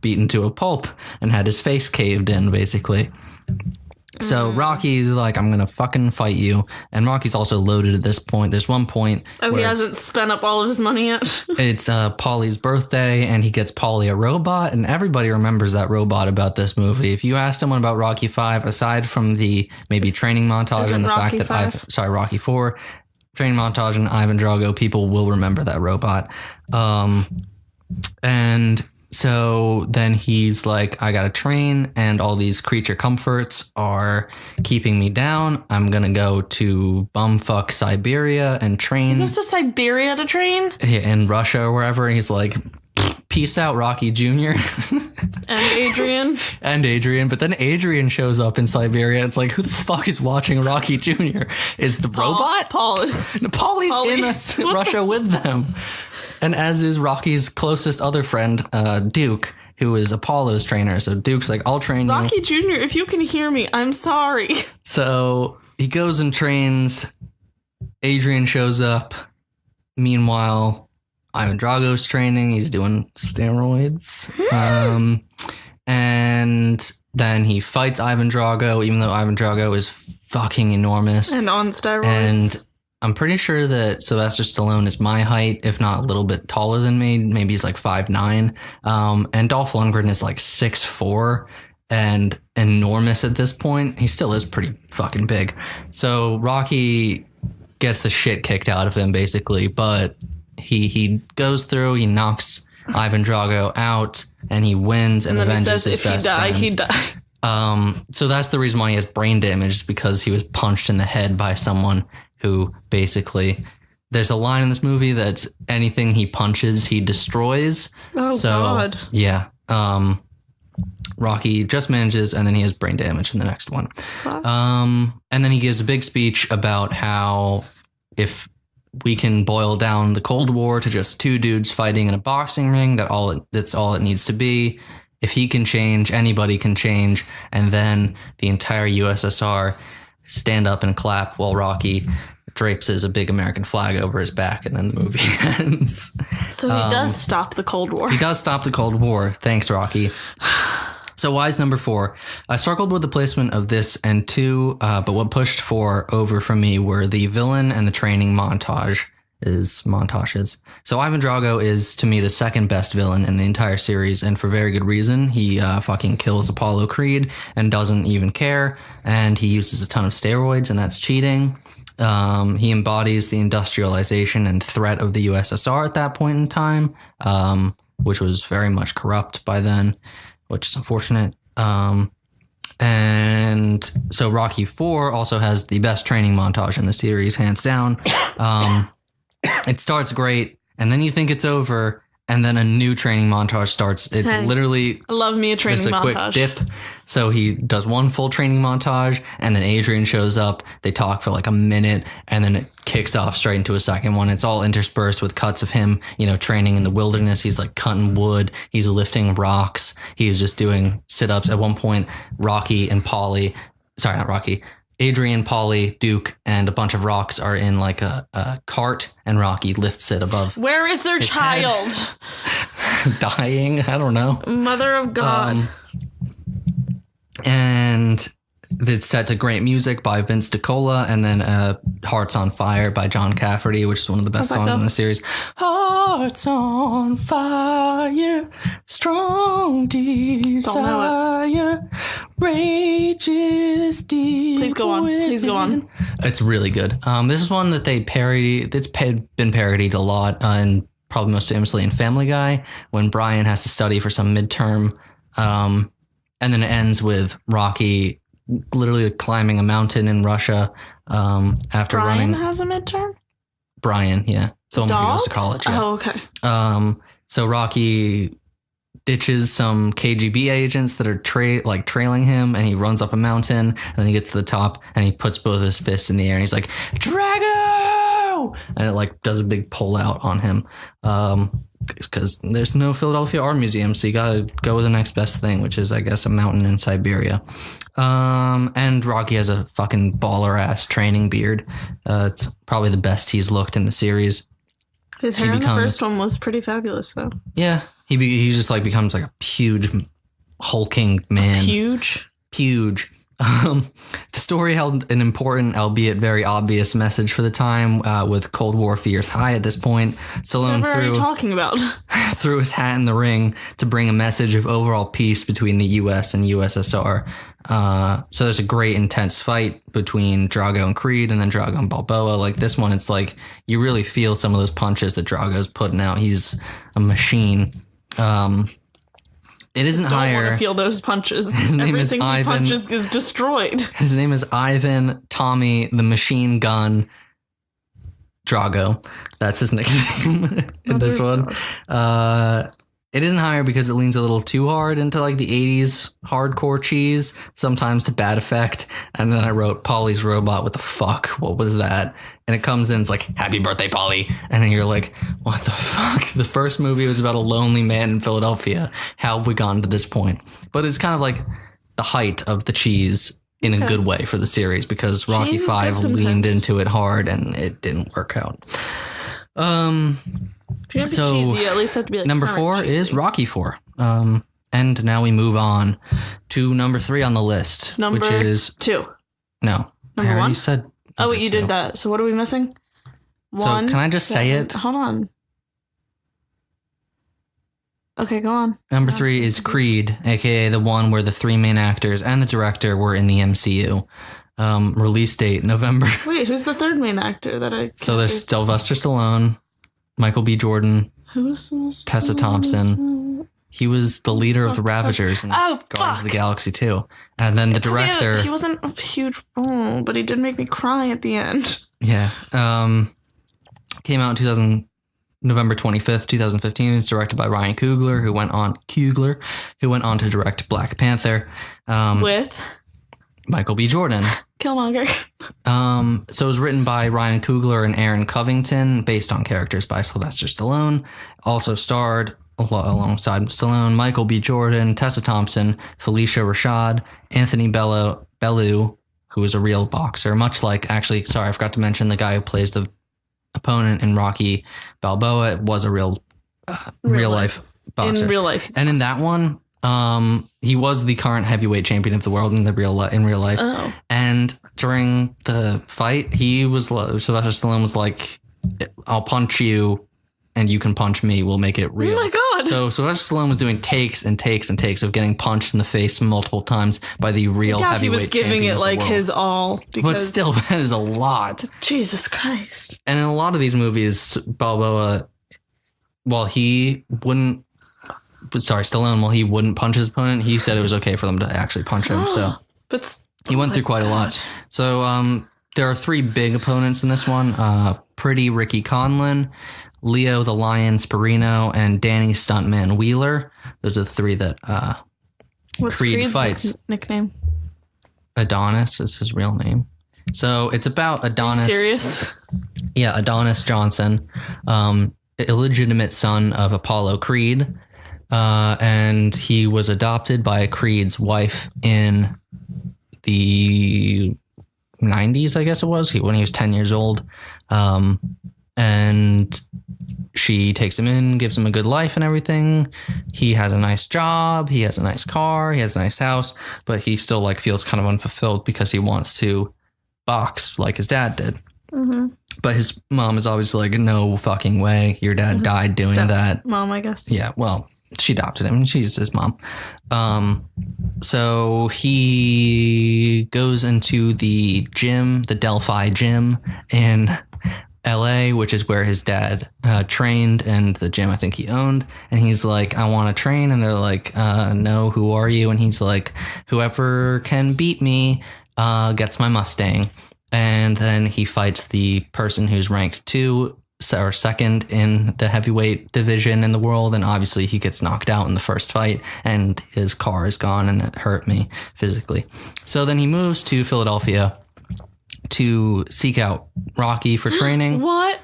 beaten to a pulp and had his face caved in, basically. So Rocky's like, I'm gonna fucking fight you, and Rocky's also loaded at this point. There's one point he hasn't spent up all of his money yet. It's Paulie's birthday, and he gets Paulie a robot, and everybody remembers that robot about this movie. If you ask someone about Rocky 5, aside from the training montage and the fact that Rocky 4 training montage and Ivan Drago, people will remember that robot. And so then he's like, I gotta train, and all these creature comforts are keeping me down. I'm gonna go to bumfuck Siberia and train. He goes to Siberia to train? In Russia or wherever. And he's like, peace out, Rocky Jr. And Adrian. But then Adrian shows up in Siberia. It's like, who the fuck is watching Rocky Jr.? Is the robot? Paulie's in Russia with them. And as is Rocky's closest other friend, Duke, who is Apollo's trainer. So Duke's like, I'll train you. Rocky Jr., if you can hear me, I'm sorry. So he goes and trains. Adrian shows up. Meanwhile, Ivan Drago's training. He's doing steroids. And then he fights Ivan Drago, even though Ivan Drago is fucking enormous. And on steroids. And I'm pretty sure that Sylvester Stallone is my height, if not a little bit taller than me. Maybe he's like 5'9". And Dolph Lundgren is like 6'4" and enormous at this point. He still is pretty fucking big. So Rocky gets the shit kicked out of him, basically. But he goes through, he knocks Ivan Drago out, and he wins and avenges his best friend. He die. So that's the reason why he has brain damage, because he was punched in the head by someone who basically, there's a line in this movie that's anything he punches, he destroys. Oh, God. Yeah. Rocky just manages, and then he has brain damage in the next one. And then he gives a big speech about how if we can boil down the Cold War to just two dudes fighting in a boxing ring, that's all it needs to be. If he can change, anybody can change. And then the entire USSR stand up and clap while Rocky drapes a big American flag over his back, and then the movie ends. So he does stop the Cold War. He does stop the Cold War. Thanks, Rocky. So why's number 4? I struggled with the placement of this and 2, but what pushed 4 over for me were the villain and the training montages. So Ivan Drago is, to me, the second best villain in the entire series, and for very good reason. He fucking kills Apollo Creed and doesn't even care, and he uses a ton of steroids, and that's cheating. He embodies the industrialization and threat of the USSR at that point in time, which was very much corrupt by then, which is unfortunate. And so Rocky 4 also has the best training montage in the series, hands down. It starts great, and then you think it's over, and then a new training montage starts. It's literally... I love me a training montage. Quick dip. So he does one full training montage, and then Adrian shows up. They talk for like a minute, and then it kicks off straight into a second one. It's all interspersed with cuts of him, training in the wilderness. He's like cutting wood. He's lifting rocks. He's just doing sit-ups. At one point, Adrian, Paulie, Duke, and a bunch of rocks are in like a cart, and Rocky lifts it above. Where is their child? Dying? I don't know. Mother of God. And it's set to great music by Vince DiCola, and then Hearts on Fire by John Cafferty, which is one of the best songs in the series. Hearts on fire, strong desire, rages deep. Please go on. It's really good. This is one that they parody. It's been parodied a lot, and probably most famously in Family Guy, when Brian has to study for some midterm, and then it ends with Rocky literally climbing a mountain in Russia after running. Brian has a midterm? Brian, yeah. Someone who goes to college. Yeah. Oh, okay. So Rocky ditches some KGB agents that are trailing him, and he runs up a mountain, and then he gets to the top, and he puts both his fists in the air, and he's like, Dragon! no! And it like does a big pull out on him. Because there's no Philadelphia Art Museum, so you gotta go with the next best thing, which is, I guess, a mountain in Siberia. And Rocky has a fucking baller-ass training beard. It's probably the best he's looked in the series. His hair in the first one was pretty fabulous, though. Yeah. He just, like, becomes, like, a huge, hulking man. Huge? Huge. The story held an important, albeit very obvious message for the time, with Cold War fears high at this point. Stallone what are you talking about? threw his hat in the ring to bring a message of overall peace between the U.S. and USSR. So there's a great intense fight between Drago and Creed, and then Drago and Balboa. Like this one, it's like you really feel some of those punches that Drago's putting out. He's a machine. It isn't higher. I don't want to feel those punches. His name is Ivan. Punches is destroyed. His name is Ivan Tommy the Machine Gun Drago. That's his nickname in this one. It isn't higher because it leans a little too hard into like the 80s hardcore cheese, sometimes to bad effect. And then I wrote Polly's Robot. What the fuck? What was that? And it comes in, it's like, happy birthday, Polly. And then you're like, what the fuck? The first movie was about a lonely man in Philadelphia. How have we gotten to this point? But it's kind of like the height of the cheese in a good way for the series, because Rocky V leaned into it hard and it didn't work out. If you have so cheese, you at least have to be like number 4 cheesy. Is Rocky 4. And now we move on to number 3 on the list, which is 2. No, number 1. You said. Oh, wait, you 2. Did that. So what are we missing? 1. So can I just say it? Hold on. Okay, go on. Number 3 is Creed, aka the one where the 3 main actors and the director were in the MCU. Release date November. Wait, who's the 3rd main actor that I? So there's Sylvester Stallone, Michael B. Jordan, Tessa Thompson. He was the leader of the Ravagers in Guardians of the Galaxy 2. And then the director. He wasn't a huge role, but he did make me cry at the end. Yeah. Came out in November 25th, 2015. It's directed by Ryan Coogler, who went on to direct Black Panther. With Michael B. Jordan. Killmonger. So it was written by Ryan Coogler and Aaron Covington, based on characters by Sylvester Stallone. Also starred alongside Stallone, Michael B. Jordan, Tessa Thompson, Felicia Rashad, Anthony Bellew, who is a real boxer, much like, actually, sorry, I forgot to mention the guy who plays the opponent in Rocky Balboa was a real life boxer. In real life. And in that one, he was the current heavyweight champion of the world in real life. Oh. And during the fight, Sylvester Stallone was like, I'll punch you and you can punch me. We'll make it real. Oh my God. So Sylvester Stallone was doing takes and takes and takes of getting punched in the face multiple times by the real heavyweight champion of the world. He was giving it like his all. But still, that is a lot. Jesus Christ. And in a lot of these movies, Balboa, Stallone, while he wouldn't punch his opponent, he said it was okay for them to actually punch him. So he went through quite a lot. So there are 3 big opponents in this one. Pretty Ricky Conlon, Leo the Lion Sperino, and Danny Stuntman Wheeler. Those are the 3 that Creed fights. Nickname? Adonis is his real name. So it's about Adonis. Are you serious? Yeah, Adonis Johnson, illegitimate son of Apollo Creed. And he was adopted by Creed's wife in the 90s, I guess it was, when he was 10 years old. And she takes him in, gives him a good life and everything. He has a nice job. He has a nice car. He has a nice house. But he still like feels kind of unfulfilled because he wants to box like his dad did. Mm-hmm. But his mom is always like, no fucking way. Your dad died doing that. Mom, I guess. Yeah, well, she adopted him. She's his mom. So he goes into the gym, the Delphi gym in LA, which is where his dad trained, and the gym I think he owned. And he's like, I want to train. And they're like, no, who are you? And he's like, whoever can beat me gets my Mustang. And then he fights the person who's ranked 2 or 2nd in the heavyweight division in the world. And obviously he gets knocked out in the first fight and his car is gone, and that hurt me physically. So then he moves to Philadelphia to seek out Rocky for training. What?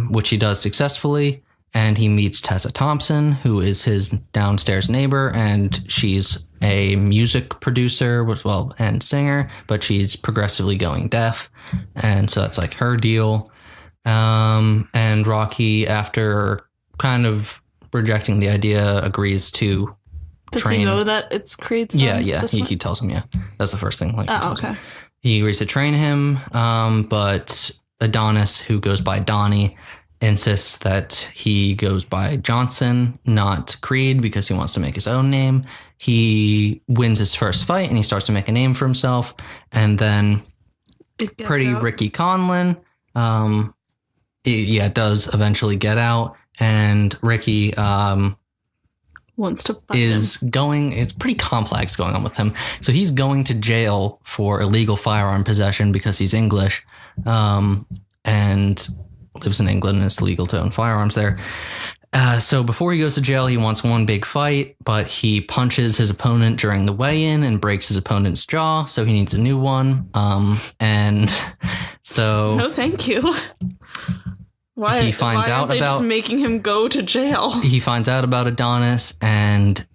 Which he does successfully. And he meets Tessa Thompson, who is his downstairs neighbor, and she's a music producer and singer, but she's progressively going deaf. And so that's like her deal. And Rocky, after kind of rejecting the idea, agrees to Does train. He know that it's Creed's son? Yeah. He tells him, That's the first thing. Okay. He agrees to train him, but Adonis, who goes by Donnie, insists that he goes by Johnson, not Creed, because he wants to make his own name. He wins his first fight and he starts to make a name for himself. And then Ricky Conlon, it does eventually get out. And Ricky wants to fight him. It's pretty complex going on with him. So he's going to jail for illegal firearm possession because he's English. And lives in England and it's legal to own firearms there. So before he goes to jail, he wants one big fight, but he punches his opponent during the weigh-in and breaks his opponent's jaw, so he needs a new one. And so... No, thank you. Why? He finds out about... just making him go to jail? He finds out about Adonis, and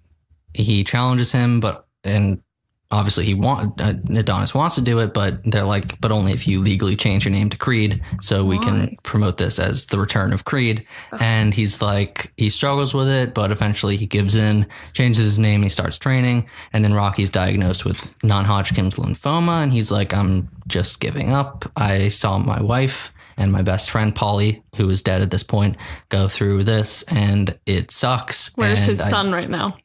he challenges him, and obviously Adonis wants to do it, but they're like, but only if you legally change your name to Creed, so we can promote this as the return of Creed. And he's like, he struggles with it, but eventually he gives in, changes his name, he starts training, and then Rocky's diagnosed with non-Hodgkin's lymphoma, and he's like, I'm just giving up. I saw my wife and my best friend Polly, who is dead at this point, go through this, and it sucks. Where's his son right now?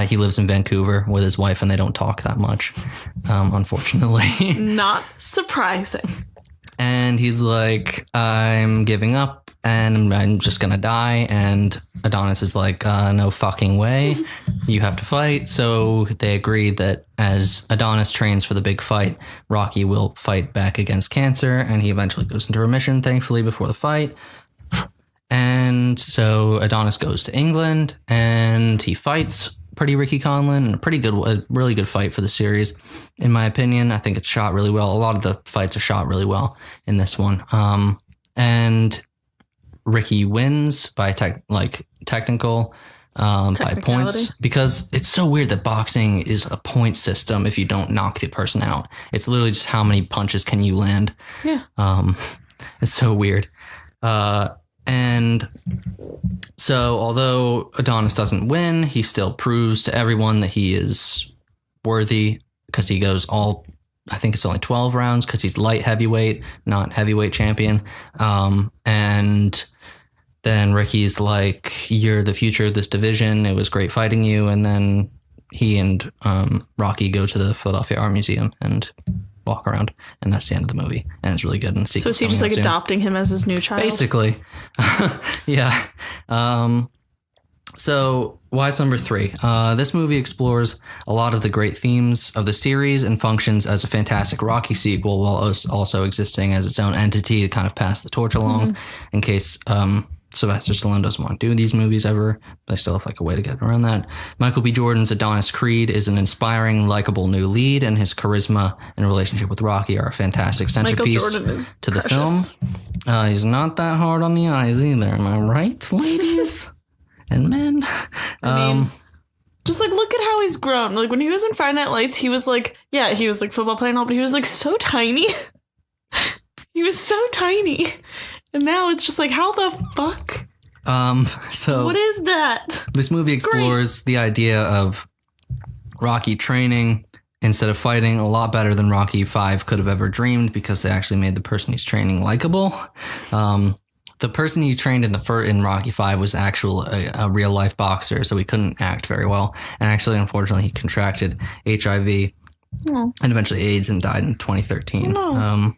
He lives in Vancouver with his wife, and they don't talk that much, unfortunately. Not surprising. And he's like, I'm giving up, and I'm just going to die. And Adonis is like, no fucking way. You have to fight. So they agree that as Adonis trains for the big fight, Rocky will fight back against cancer, and he eventually goes into remission, thankfully, before the fight. And so Adonis goes to England, and he fights pretty Ricky Conlon, and a really good fight for the series, in my opinion. I think it's shot really well. A lot of the fights are shot really well in this one. And Ricky wins by technical by points, because it's so weird that boxing is a point system if you don't knock the person out. It's literally just how many punches can you land. Yeah. It's so weird. And so although Adonis doesn't win, he still proves to everyone that he is worthy, because he goes I think it's only 12 rounds, because he's light heavyweight, not heavyweight champion. And then Ricky's like, you're the future of this division. It was great fighting you. And then he and Rocky go to the Philadelphia Art Museum and walk around, and that's the end of the movie, and it's really good. And so is he just like adopting him as his new child? Basically. Yeah. So why is number 3? This movie explores a lot of the great themes of the series and functions as a fantastic Rocky sequel, while also existing as its own entity to kind of pass the torch along, in case Sylvester Stallone doesn't want to do these movies ever. But I still have like a way to get around that. Michael B. Jordan's Adonis Creed is an inspiring, likable new lead, and his charisma and relationship with Rocky are a fantastic centerpiece to the film. He's not that hard on the eyes either. Am I right, ladies and men? I mean, just like look at how he's grown. Like when he was in Friday Night Lights, he was like, he was like football player and all, but he was like so tiny. He was so tiny. And now it's just like, how the fuck? So what is that? This movie explores the idea of Rocky training instead of fighting a lot better than Rocky 5 could have ever dreamed, because they actually made the person he's training likable. The person he trained in Rocky 5 was a real life boxer, so he couldn't act very well. And actually, unfortunately, he contracted HIV and eventually AIDS and died in 2013.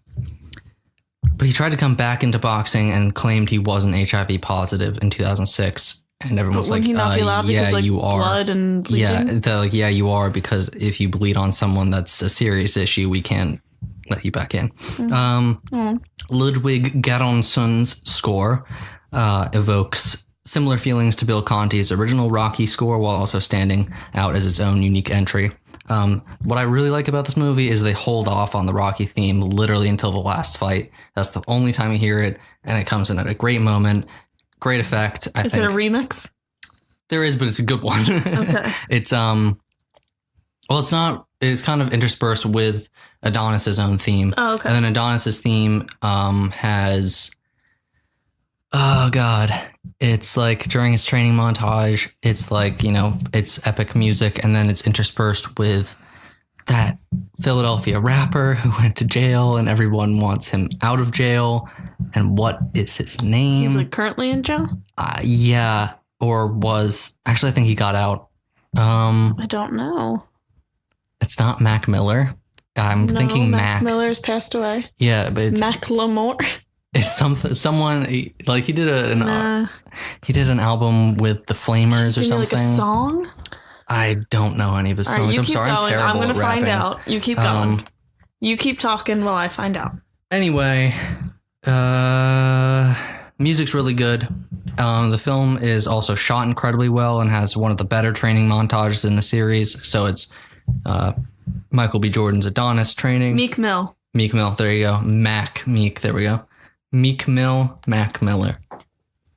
But he tried to come back into boxing and claimed he wasn't HIV positive in 2006. And everyone was like, yeah, you are. Blood and bleeding? Yeah, you are, because if you bleed on someone, that's a serious issue. We can't let you back in. Ludwig Göransson's score evokes similar feelings to Bill Conti's original Rocky score, while also standing out as its own unique entry. What I really like about this movie is they hold off on the Rocky theme literally until the last fight. That's the only time you hear it, and it comes in at a great moment. Great effect. Is it a remix? There is, but it's a good one. Okay. It's it's not. It's kind of interspersed with Adonis's own theme. Oh, okay. And then Adonis's theme has. Oh God! It's like during his training montage. It's like, you know, it's epic music, and then it's interspersed with that Philadelphia rapper who went to jail, and everyone wants him out of jail. And what is his name? He's like currently in jail. Yeah, or was actually. I think he got out. I don't know. It's not Mac Miller. I'm thinking Mac Miller's passed away. Yeah, but it's Macklemore. It's someone like he did he did an album with the Flamers or something. Like a song? I don't know any of his songs. I'm sorry, I'm terrible. I'm going to find rapping. out. You keep going. You keep talking while I find out. Anyway, music's really good. The film is also shot incredibly well and has one of the better training montages in the series. So it's Michael B. Jordan's Adonis training. Meek Mill. There you go. Meek. There we go. Meek Mill, Mac Miller.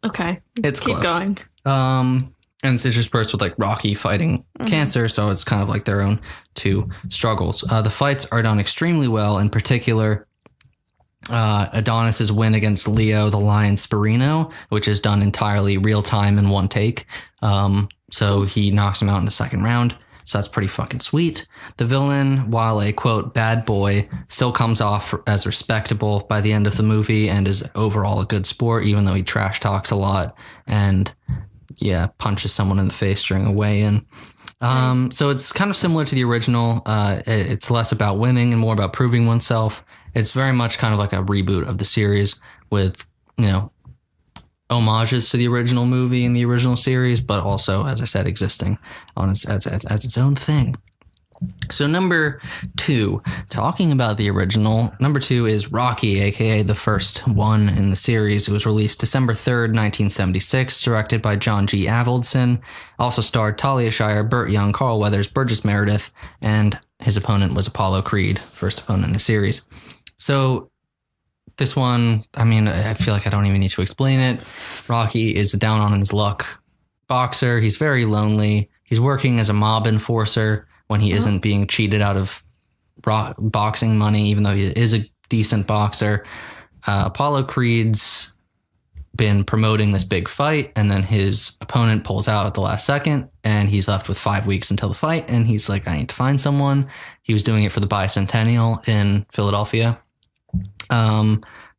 Okay. It's keep close. going. And it's interspersed with like Rocky fighting cancer, so it's kind of like their own two struggles. The fights are done extremely well. In particular, Adonis's win against Leo the Lion Sparino, which is done entirely real time in one take. So he knocks him out in the second round. So that's pretty fucking sweet. The villain, while a, quote, bad boy, still comes off as respectable by the end of the movie and is overall a good sport, even though he trash talks a lot and, yeah, punches someone in the face during a weigh-in. So it's kind of similar to the original. It's less about winning and more about proving oneself. It's very much kind of like a reboot of the series with, you know, homages to the original movie and the original series, but also, as I said, existing on as its own thing. So number 2, talking about the original, number 2 is Rocky, aka the first one in the series. It was released December 3rd, 1976, directed by John G. Avildsen. Also starred Talia Shire, Burt Young, Carl Weathers, Burgess Meredith, and his opponent was Apollo Creed, first opponent in the series. So this one, I mean, I feel like I don't even need to explain it. Rocky is a down on his luck boxer. He's very lonely. He's working as a mob enforcer when he isn't being cheated out of boxing money, even though he is a decent boxer. Apollo Creed's been promoting this big fight, and then his opponent pulls out at the last second, and he's left with 5 weeks until the fight, and he's like, I need to find someone. He was doing it for the bicentennial in Philadelphia.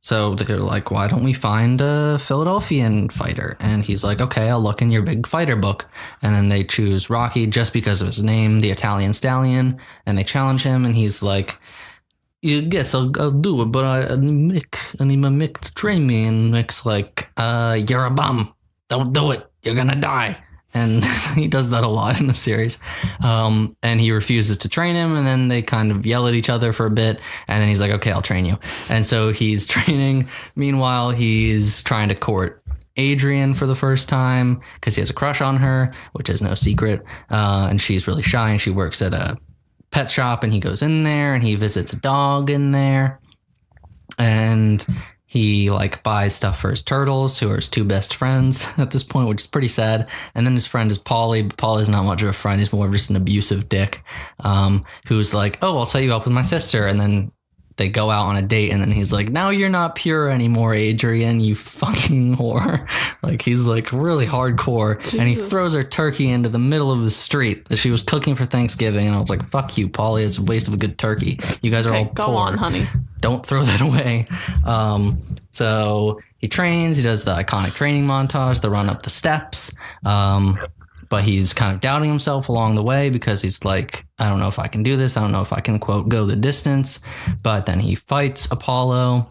So they're like, why don't we find a Philadelphian fighter? And he's like, okay, I'll look in your big fighter book. And then they choose Rocky just because of his name, the Italian Stallion, and they challenge him, and he's like, yes, I'll do it, but I need my Mick to train me. And Mick's like, you're a bum. Don't do it. You're gonna die. And he does that a lot in the series. And he refuses to train him. And then they kind of yell at each other for a bit. And then he's like, okay, I'll train you. And so he's training. Meanwhile, he's trying to court ADRIAN for the first time because he has a crush on her, which is no secret. And she's really shy, and she works at a pet shop, and he goes in there and he visits a dog in there. And he like buys stuff for his turtles, who are his two best friends at this point, which is pretty sad. And then his friend is Paulie, but Paulie's not much of a friend. He's more of just an abusive dick, who's like, oh, I'll set you up with my sister. And then they go out on a date, and then he's like, now you're not pure anymore, ADRIAN, you fucking whore. Like, he's like really hardcore. Jesus. And he throws her turkey into the middle of the street that she was cooking for Thanksgiving. And I was like, fuck you, Paulie, it's a waste of a good turkey. You guys are all go poor. on, honey. Don't throw that away. So he trains, he does the iconic training montage, the run up the steps. But he's kind of doubting himself along the way because he's like, I don't know if I can do this. I don't know if I can, quote, go the distance. But then he fights Apollo,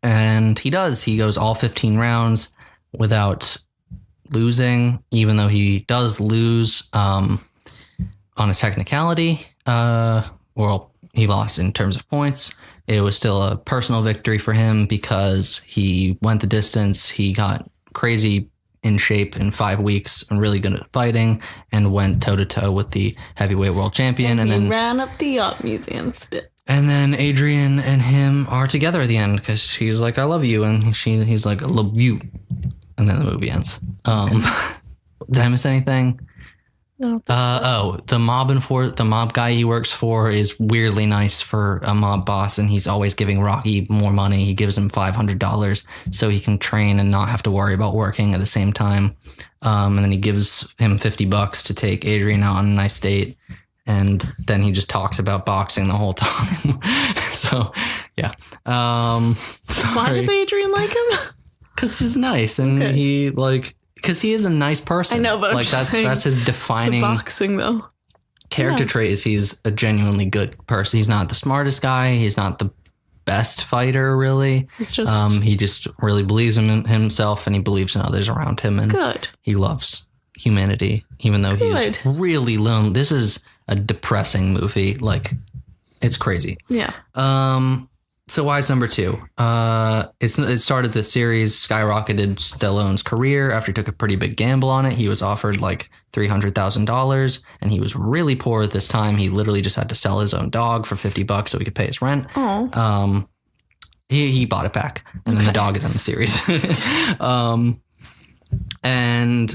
and he does. He goes all 15 rounds without losing, even though he does lose on a technicality. Well, he lost in terms of points. It was still a personal victory for him because he went the distance. He got crazy in shape in 5 weeks and really good at fighting, and went toe to toe with the heavyweight world champion. And then ran up the art museum steps. And then Adrian and him are together at the end because she's like, I love you. And he's like, I love you. And then the movie ends. Did I miss anything? The mob guy he works for is weirdly nice for a mob boss, and he's always giving Rocky more money. He gives him $500 so he can train and not have to worry about working at the same time. And then he gives him $50 to take Adrian out on a nice date. And then he just talks about boxing the whole time. So, yeah. Why does Adrian like him? Because he's nice, and because he is a nice person. I know, but like that's his defining boxing though. Character trait is he's a genuinely good person. He's not the smartest guy. He's not the best fighter, really. He's just he just really believes in himself, and he believes in others around him, and good. He loves humanity, even though he's really lonely. This is a depressing movie. Like, it's crazy. Yeah. So why is number 2? It started the series, skyrocketed Stallone's career after he took a pretty big gamble on it. He was offered like $300,000, and he was really poor at this time. He literally just had to sell his own dog for $50 so he could pay his rent. Oh. He bought it back, and then the dog is in the series. And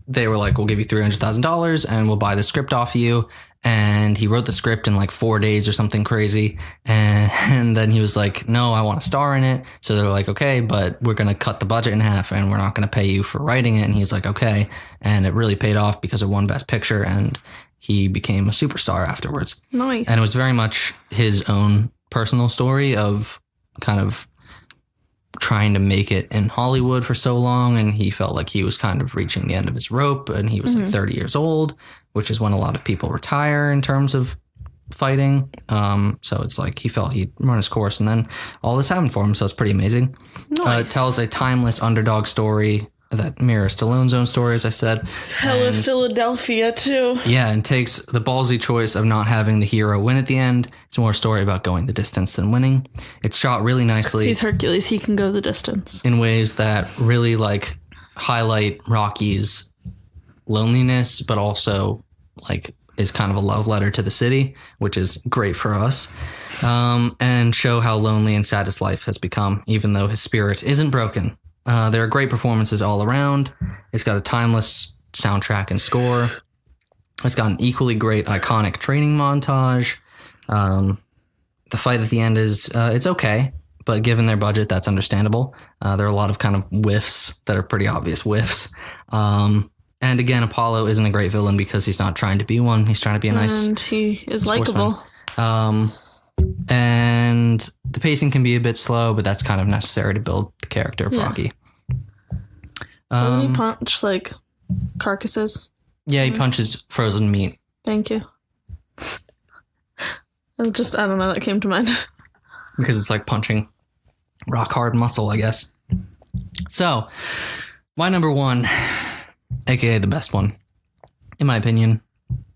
they were like, we'll give you $300,000 and we'll buy the script off you. And he wrote the script in like 4 days or something crazy. And then he was like, no, I want to star in it. So they're like, okay, but we're going to cut the budget in half and we're not going to pay you for writing it. And he's like, okay. And it really paid off because it won Best Picture, and he became a superstar afterwards. Nice. And it was very much his own personal story of kind of trying to make it in Hollywood for so long, and he felt like he was kind of reaching the end of his rope, and he was like 30 years old, which is when a lot of people retire in terms of fighting. So it's like he felt he'd run his course, and then all this happened for him, so it's pretty amazing. Nice. It tells a timeless underdog story that mirrors Stallone's own story, as I said. Hella Philadelphia, too. Yeah, and takes the ballsy choice of not having the hero win at the end. It's more a story about going the distance than winning. It's shot really nicely. He's Hercules. He can go the distance. In ways that really, like, highlight Rocky's loneliness, but also, like, is kind of a love letter to the city, which is great for us. And show how lonely and sad his life has become, even though his spirit isn't broken. There are great performances all around. It's got a timeless soundtrack and score. It's got an equally great, iconic training montage. The fight at the end is, it's okay, but given their budget, that's understandable. There are a lot of kind of whiffs that are pretty obvious whiffs. And again, Apollo isn't a great villain because he's not trying to be one. He's trying to be a nice And he is likable. And the pacing can be a bit slow, but that's kind of necessary to build the character of Rocky. Doesn't he punch, like, carcasses? Yeah, he punches frozen meat. Thank you. I don't know, that came to mind. Because it's like punching rock hard muscle, I guess. So, my number 1, aka the best one, in my opinion,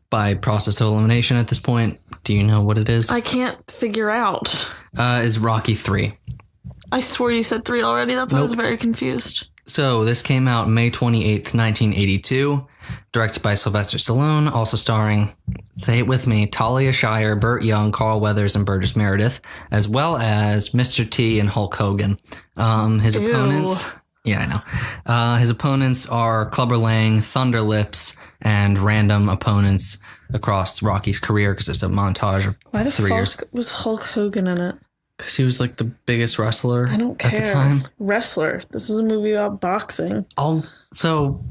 by process of elimination at this point. Do you know what it is? I can't figure out. Is Rocky 3. I swore you said 3 already. That's why I was very confused. So this came out May 28th, 1982, directed by Sylvester Stallone, also starring, say it with me, Talia Shire, Burt Young, Carl Weathers, and Burgess Meredith, as well as Mr. T and Hulk Hogan. His opponents... Yeah, I know. His opponents are Clubber Lang, Thunder Lips, and random opponents across Rocky's career, because it's a montage of 3 years. Why the fuck was Hulk Hogan in it? Because he was like the biggest wrestler I don't care. at the time. Wrestler. This is a movie about boxing. So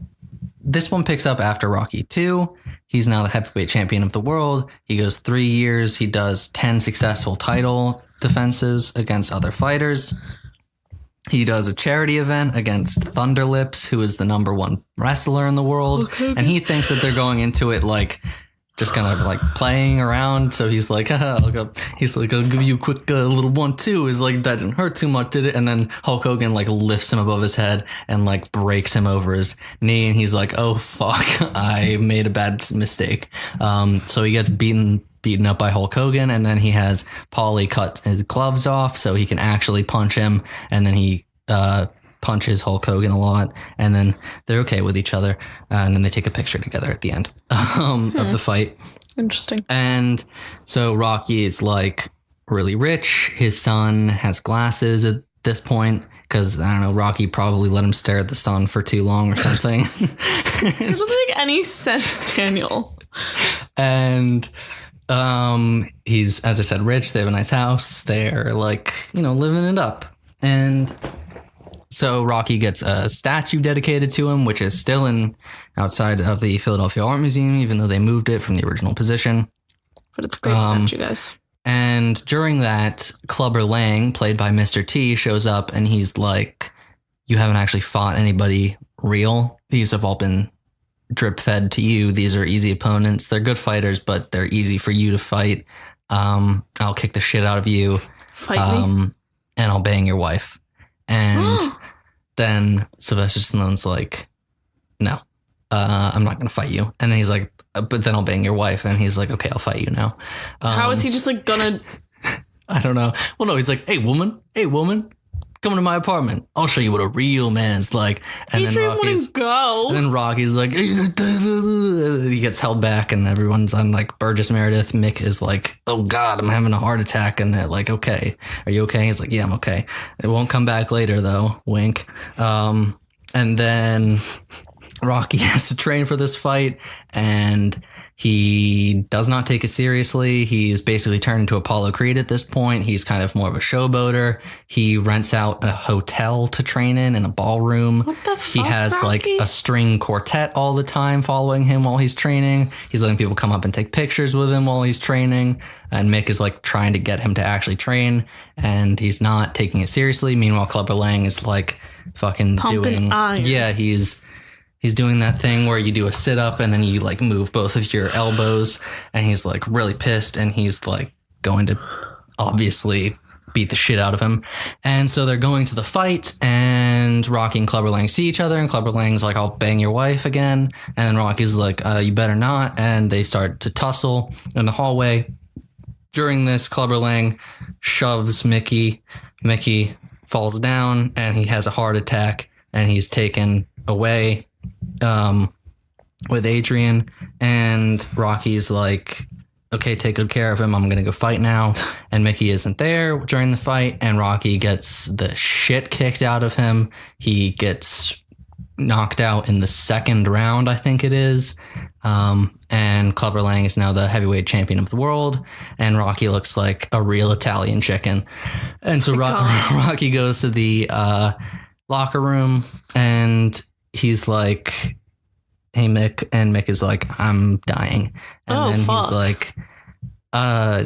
this one picks up after Rocky 2. He's now the heavyweight champion of the world. He goes 3 years. He does 10 successful title defenses against other fighters. He does a charity event against Thunder Lips, who is the number 1 wrestler in the world. And he thinks that they're going into it like just kind of like playing around. So he's like, I'll give you a quick little 1-2. Is like, that didn't hurt too much, did it? And then Hulk Hogan like lifts him above his head and like breaks him over his knee. And he's like, oh fuck, I made a bad mistake. So he gets beaten up by Hulk Hogan, and then he has Paulie cut his gloves off so he can actually punch him, and then he punches Hulk Hogan a lot, and then they're okay with each other, and then they take a picture together at the end of the fight. Interesting. And so Rocky is like really rich. His son has glasses at this point because, I don't know, Rocky probably let him stare at the sun for too long or something. It doesn't make any sense, Daniel. And he's, as I said, rich. They have a nice house. They're like, living it up. And so Rocky gets a statue dedicated to him, which is still outside of the Philadelphia Art Museum, even though they moved it from the original position. But it's a great statue, guys. And during that, Clubber Lang, played by Mr. T, shows up and he's like, you haven't actually fought anybody real. These have all been drip fed to you. These are easy opponents. They're good fighters, but they're easy for you to fight. I'll kick the shit out of you. Fight me. And I'll bang your wife. And then Sylvester Stallone's like, no, I'm not going to fight you. And then he's like, but then I'll bang your wife. And he's like, okay, I'll fight you now. How is he just like gonna... I don't know. Well, no, he's like, hey, woman, come to my apartment. I'll show you what a real man's like. And Adrian wouldn't go. And then Rocky's like, he gets held back and everyone's on like Burgess Meredith. Mick is like, oh God, I'm having a heart attack. And they're like, okay, are you okay? He's like, yeah, I'm okay. It won't come back later though. Wink. And then Rocky has to train for this fight and he does not take it seriously. He's basically turned into Apollo Creed at this point. He's kind of more of a showboater. He rents out a hotel to train in a ballroom. What the fuck, he has Rocky? like a string quartet all the time following him while he's training. He's letting people come up and take pictures with him while he's training. And Mick is like trying to get him to actually train and he's not taking it seriously. Meanwhile, Clubber Lang is like fucking pumping doing iron. Yeah, He's doing that thing where you do a sit-up and then you like move both of your elbows and he's like really pissed and he's like going to obviously beat the shit out of him. And so they're going to the fight and Rocky and Clubber Lang see each other and Clubber Lang's like, I'll bang your wife again. And then Rocky's like, you better not. And they start to tussle in the hallway. During this, Clubber Lang shoves Mickey. Mickey falls down and he has a heart attack and he's taken away with Adrian, and Rocky's like, okay, take good care of him. I'm going to go fight now. And Mickey isn't there during the fight, and Rocky gets the shit kicked out of him. He gets knocked out in the second round, I think it is. And Clubber Lang is now the heavyweight champion of the world, and Rocky looks like a real Italian chicken. And so Rocky goes to the locker room, and he's like, hey, Mick. And Mick is like, I'm dying. And then fuck. He's like,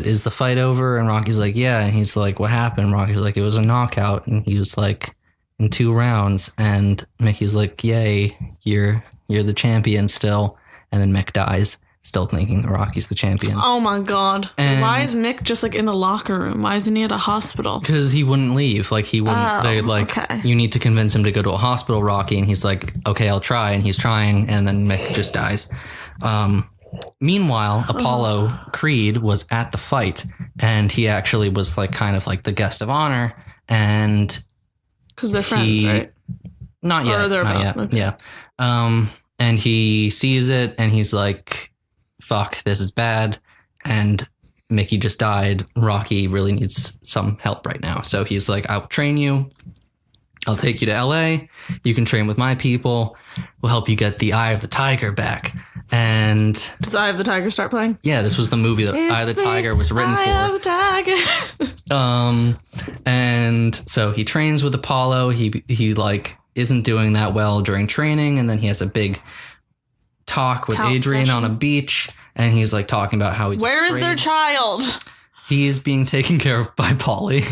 is the fight over? And Rocky's like, yeah. And he's like, what happened? Rocky's like, it was a knockout. And he was like, in 2 rounds. And Mickey's like, yay, you're the champion still. And then Mick dies, still thinking that Rocky's the champion. Oh my God. And why is Mick just like in the locker room? Why isn't he at a hospital? Because he wouldn't leave. Like he wouldn't. They're like, okay. You need to convince him to go to a hospital, Rocky. And he's like, okay, I'll try. And he's trying. And then Mick just dies. Meanwhile, Apollo Creed was at the fight, and he actually was like kind of like the guest of honor. And because they're friends, right? Not yet. Not yet. Okay. Yeah. And he sees it, and he's like, fuck, this is bad. And Mickey just died. Rocky really needs some help right now. So he's like, I'll train you. I'll take you to LA. You can train with my people. We'll help you get the Eye of the Tiger back. And does Eye of the Tiger start playing? Yeah, this was the movie that Eye of the Tiger was written for. Eye of the Tiger. And so he trains with Apollo. He like isn't doing that well during training, and then he has a big talk with Adrian on a beach, and he's like talking about how he's Where afraid. is their child? He's being taken care of by Polly.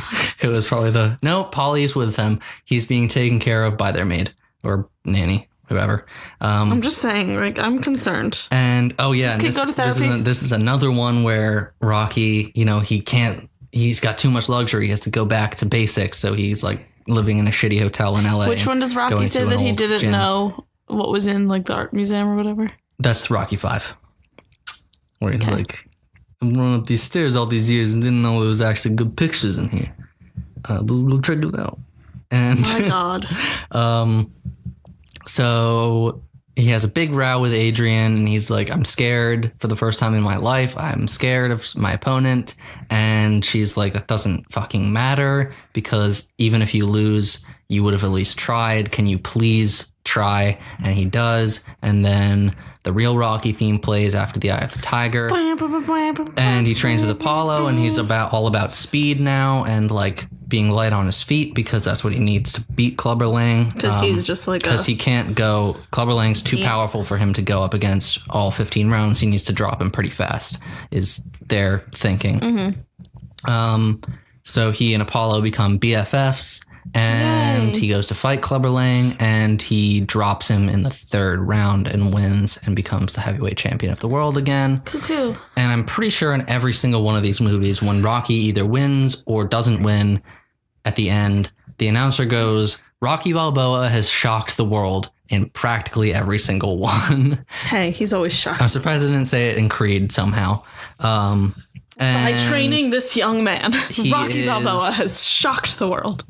It was probably Polly's with them. He's being taken care of by their maid or nanny, whoever. I'm just saying, like, I'm concerned. And go to therapy? This is another one where Rocky, he's got too much luxury. He has to go back to basics. So he's like living in a shitty hotel in LA. Which one does Rocky say that he didn't know what was in like the art museum or whatever? That's Rocky 5. Where he's like, I'm running up these stairs all these years and didn't know there was actually good pictures in here. Let's go check it out. And my God. So he has a big row with Adrian, and he's like, I'm scared for the first time in my life. I'm scared of my opponent. And she's like, that doesn't fucking matter, because even if you lose, you would have at least tried. Can you please try? And he does. And then the real Rocky theme plays after the Eye of the Tiger. And he trains with Apollo, and he's all about speed now and like being light on his feet, because that's what he needs to beat Clubber Lang. Because he's just like because he can't go. Clubber Lang's too powerful for him to go up against all 15 rounds. He needs to drop him pretty fast, is their thinking. So he and Apollo become BFFs. And he goes to fight Clubber Lang, and he drops him in the third round and wins and becomes the heavyweight champion of the world again. Cuckoo. And I'm pretty sure in every single one of these movies, when Rocky either wins or doesn't win, at the end, the announcer goes, Rocky Balboa has shocked the world in practically every single one. Hey, he's always shocked. I'm surprised I didn't say it in Creed somehow. By training this young man, Rocky Balboa has shocked the world.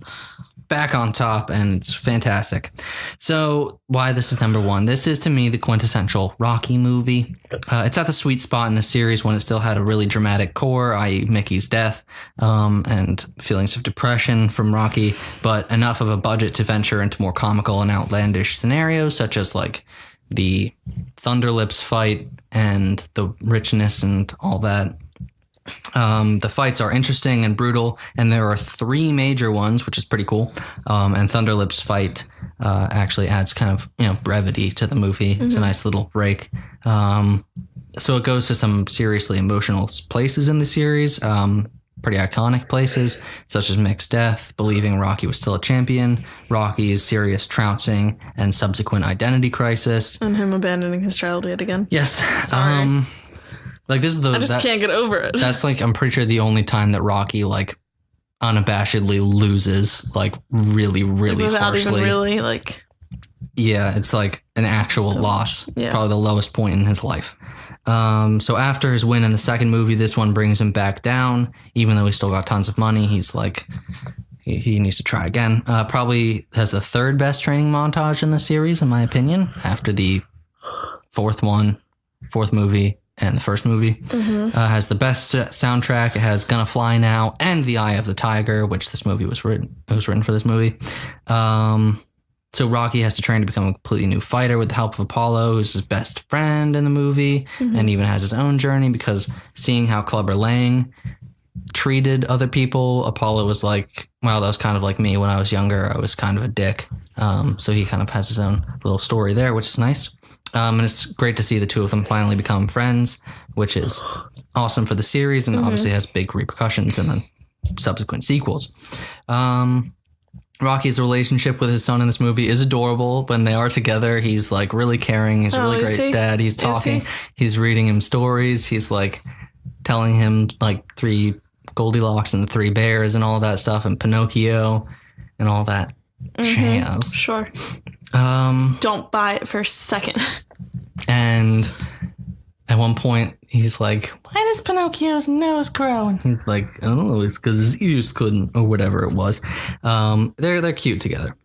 Back on top, and it's fantastic. So why this is number one? This is, to me, the quintessential Rocky movie. It's at the sweet spot in the series when it still had a really dramatic core, i.e. Mickey's death, and feelings of depression from Rocky, but enough of a budget to venture into more comical and outlandish scenarios, such as like the Thunderlips fight and the richness and all that. The fights are interesting and brutal, and there are 3 major ones, which is pretty cool. And Thunderlips' fight actually adds kind of, brevity to the movie. It's a nice little break. So it goes to some seriously emotional places in the series, pretty iconic places, such as Mick's death, believing Rocky was still a champion, Rocky's serious trouncing and subsequent identity crisis, and him abandoning his child yet again. Yes. Sorry. Like this is I just can't get over it. That's like, I'm pretty sure the only time that Rocky like unabashedly loses, like really, really without harshly. Even really like. Yeah, it's like an actual loss. Yeah. Probably the lowest point in his life. So after his win in the second movie, this one brings him back down. Even though he's still got tons of money, he's like, he needs to try again. Probably has the third best training montage in the series, in my opinion, after the fourth movie. And the first movie has the best soundtrack. It has Gonna Fly Now and The Eye of the Tiger, which this movie was written. It was written for this movie. So Rocky has to train to become a completely new fighter with the help of Apollo, who's his best friend in the movie, and even has his own journey, because seeing how Clubber Lang treated other people, Apollo was like, well, that was kind of like me when I was younger. I was kind of a dick. So he kind of has his own little story there, which is nice. And it's great to see the two of them finally become friends, which is awesome for the series, and obviously has big repercussions in the subsequent sequels. Rocky's relationship with his son in this movie is adorable. When they are together, he's like really caring. He's a really great dad. He's talking. He's reading him stories. He's like telling him like 3 Goldilocks and the 3 Bears and all that stuff, and Pinocchio and all that jazz. Sure. Don't buy it for a second. And at one point, he's like, why does Pinocchio's nose grow? And he's like, oh, it's because his ears couldn't, or whatever it was. They're cute together.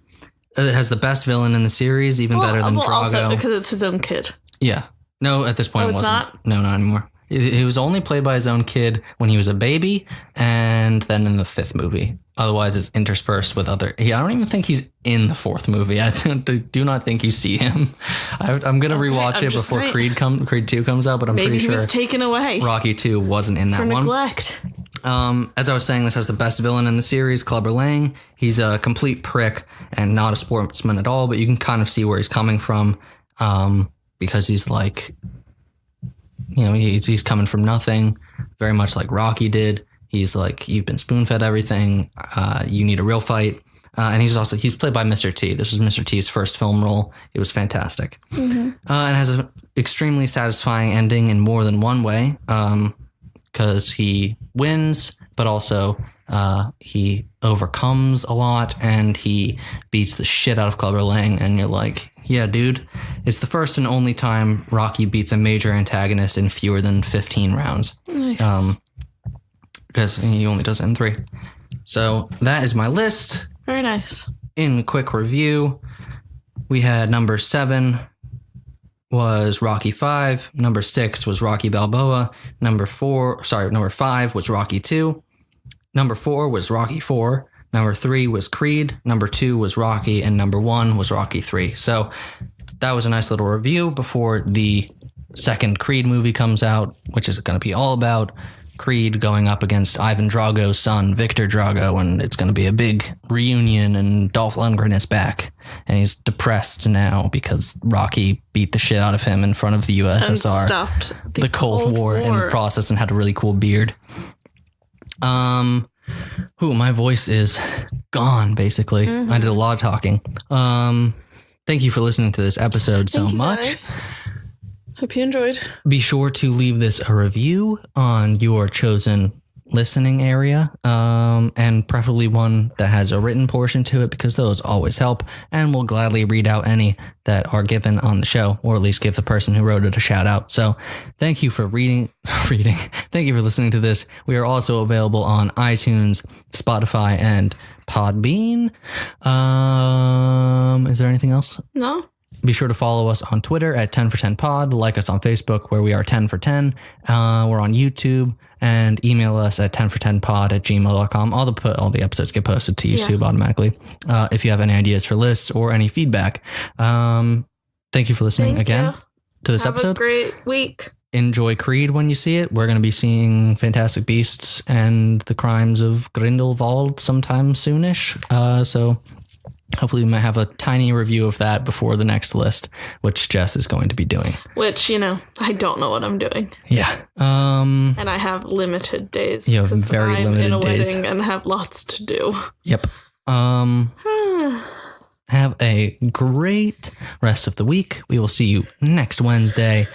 It has the best villain in the series, even better than Drago. Also because it's his own kid. Yeah. No, at this point it wasn't. Not? No, not anymore. He was only played by his own kid when he was a baby, and then in the 5th movie. Otherwise, it's interspersed with other. I don't even think he's in the 4th movie. I do not think you see him. I'm gonna rewatch it before Creed 2 comes out, but I'm pretty sure he was taken away. Rocky 2 wasn't in that one. For neglect. As I was saying, this has the best villain in the series, Clubber Lang. He's a complete prick and not a sportsman at all, but you can kind of see where he's coming from, because he's like, he's coming from nothing, very much like Rocky did. He's like, you've been spoon-fed everything. You need a real fight. And he's played by Mr. T. This was Mr. T's first film role. It was fantastic. And has an extremely satisfying ending in more than one way, because he wins, but also he overcomes a lot, and he beats the shit out of Clubber Lang. And you're like, yeah, dude, it's the first and only time Rocky beats a major antagonist in fewer than 15 rounds. Nice. Because he only does it in 3. So that is my list. Very nice. in quick review, we had number 7 was Rocky 5. Number 6 was Rocky Balboa. Number 5 was Rocky 2. Number 4 was Rocky 4. Number 3 was Creed. Number 2 was Rocky. And number 1 was Rocky 3. So that was a nice little review before the second Creed movie comes out, which is going to be all about Creed going up against Ivan Drago's son, Victor Drago, and it's going to be a big reunion, and Dolph Lundgren is back, and he's depressed now because Rocky beat the shit out of him in front of the USSR. And stopped the Cold War in the process, and had a really cool beard. My voice is gone, basically. Mm-hmm. I did a lot of talking. Thank you for listening to this episode so much. Guys. Hope you enjoyed. Be sure to leave this a review on your chosen listening area, and preferably one that has a written portion to it, because those always help, and we'll gladly read out any that are given on the show, or at least give the person who wrote it a shout out. So thank you for reading. Thank you for listening to this. We are also available on iTunes, Spotify, and Podbean. Is there anything else? No. Be sure to follow us on Twitter at 10for10pod, like us on Facebook where we are 10for10. We're on YouTube, and email us at 10for10pod@gmail.com. All the episodes get posted to YouTube automatically. If you have any ideas for lists or any feedback. Thank you for listening to this episode. Have a great week. Enjoy Creed when you see it. We're going to be seeing Fantastic Beasts and the Crimes of Grindelwald sometime soonish. So hopefully we might have a tiny review of that before the next list, which Jess is going to be doing. Which, I don't know what I'm doing. Yeah. And I have limited days. You have very limited in a days. Wedding and have lots to do. Yep. Have a great rest of the week. We will see you next Wednesday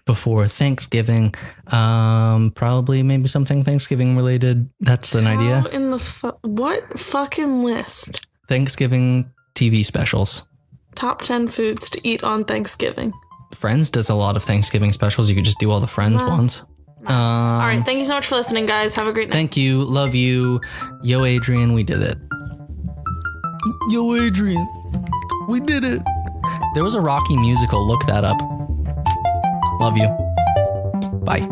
before Thanksgiving. Probably maybe something Thanksgiving related. That's an idea. In the what fucking list? Thanksgiving TV specials. Top 10 foods to eat on Thanksgiving. Friends does a lot of Thanksgiving specials. You could just do all the Friends ones. All right. Thank you so much for listening, guys. Have a great night. Thank you. Love you. Yo, Adrian, we did it. Yo, Adrian, we did it. There was a Rocky musical. Look that up. Love you. Bye.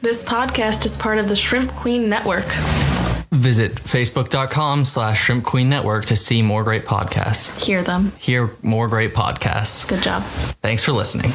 This podcast is part of the Shrimp Queen Network. Visit facebook.com/Shrimp Queen Network to see more great podcasts. Hear them. Hear more great podcasts. Good job. Thanks for listening.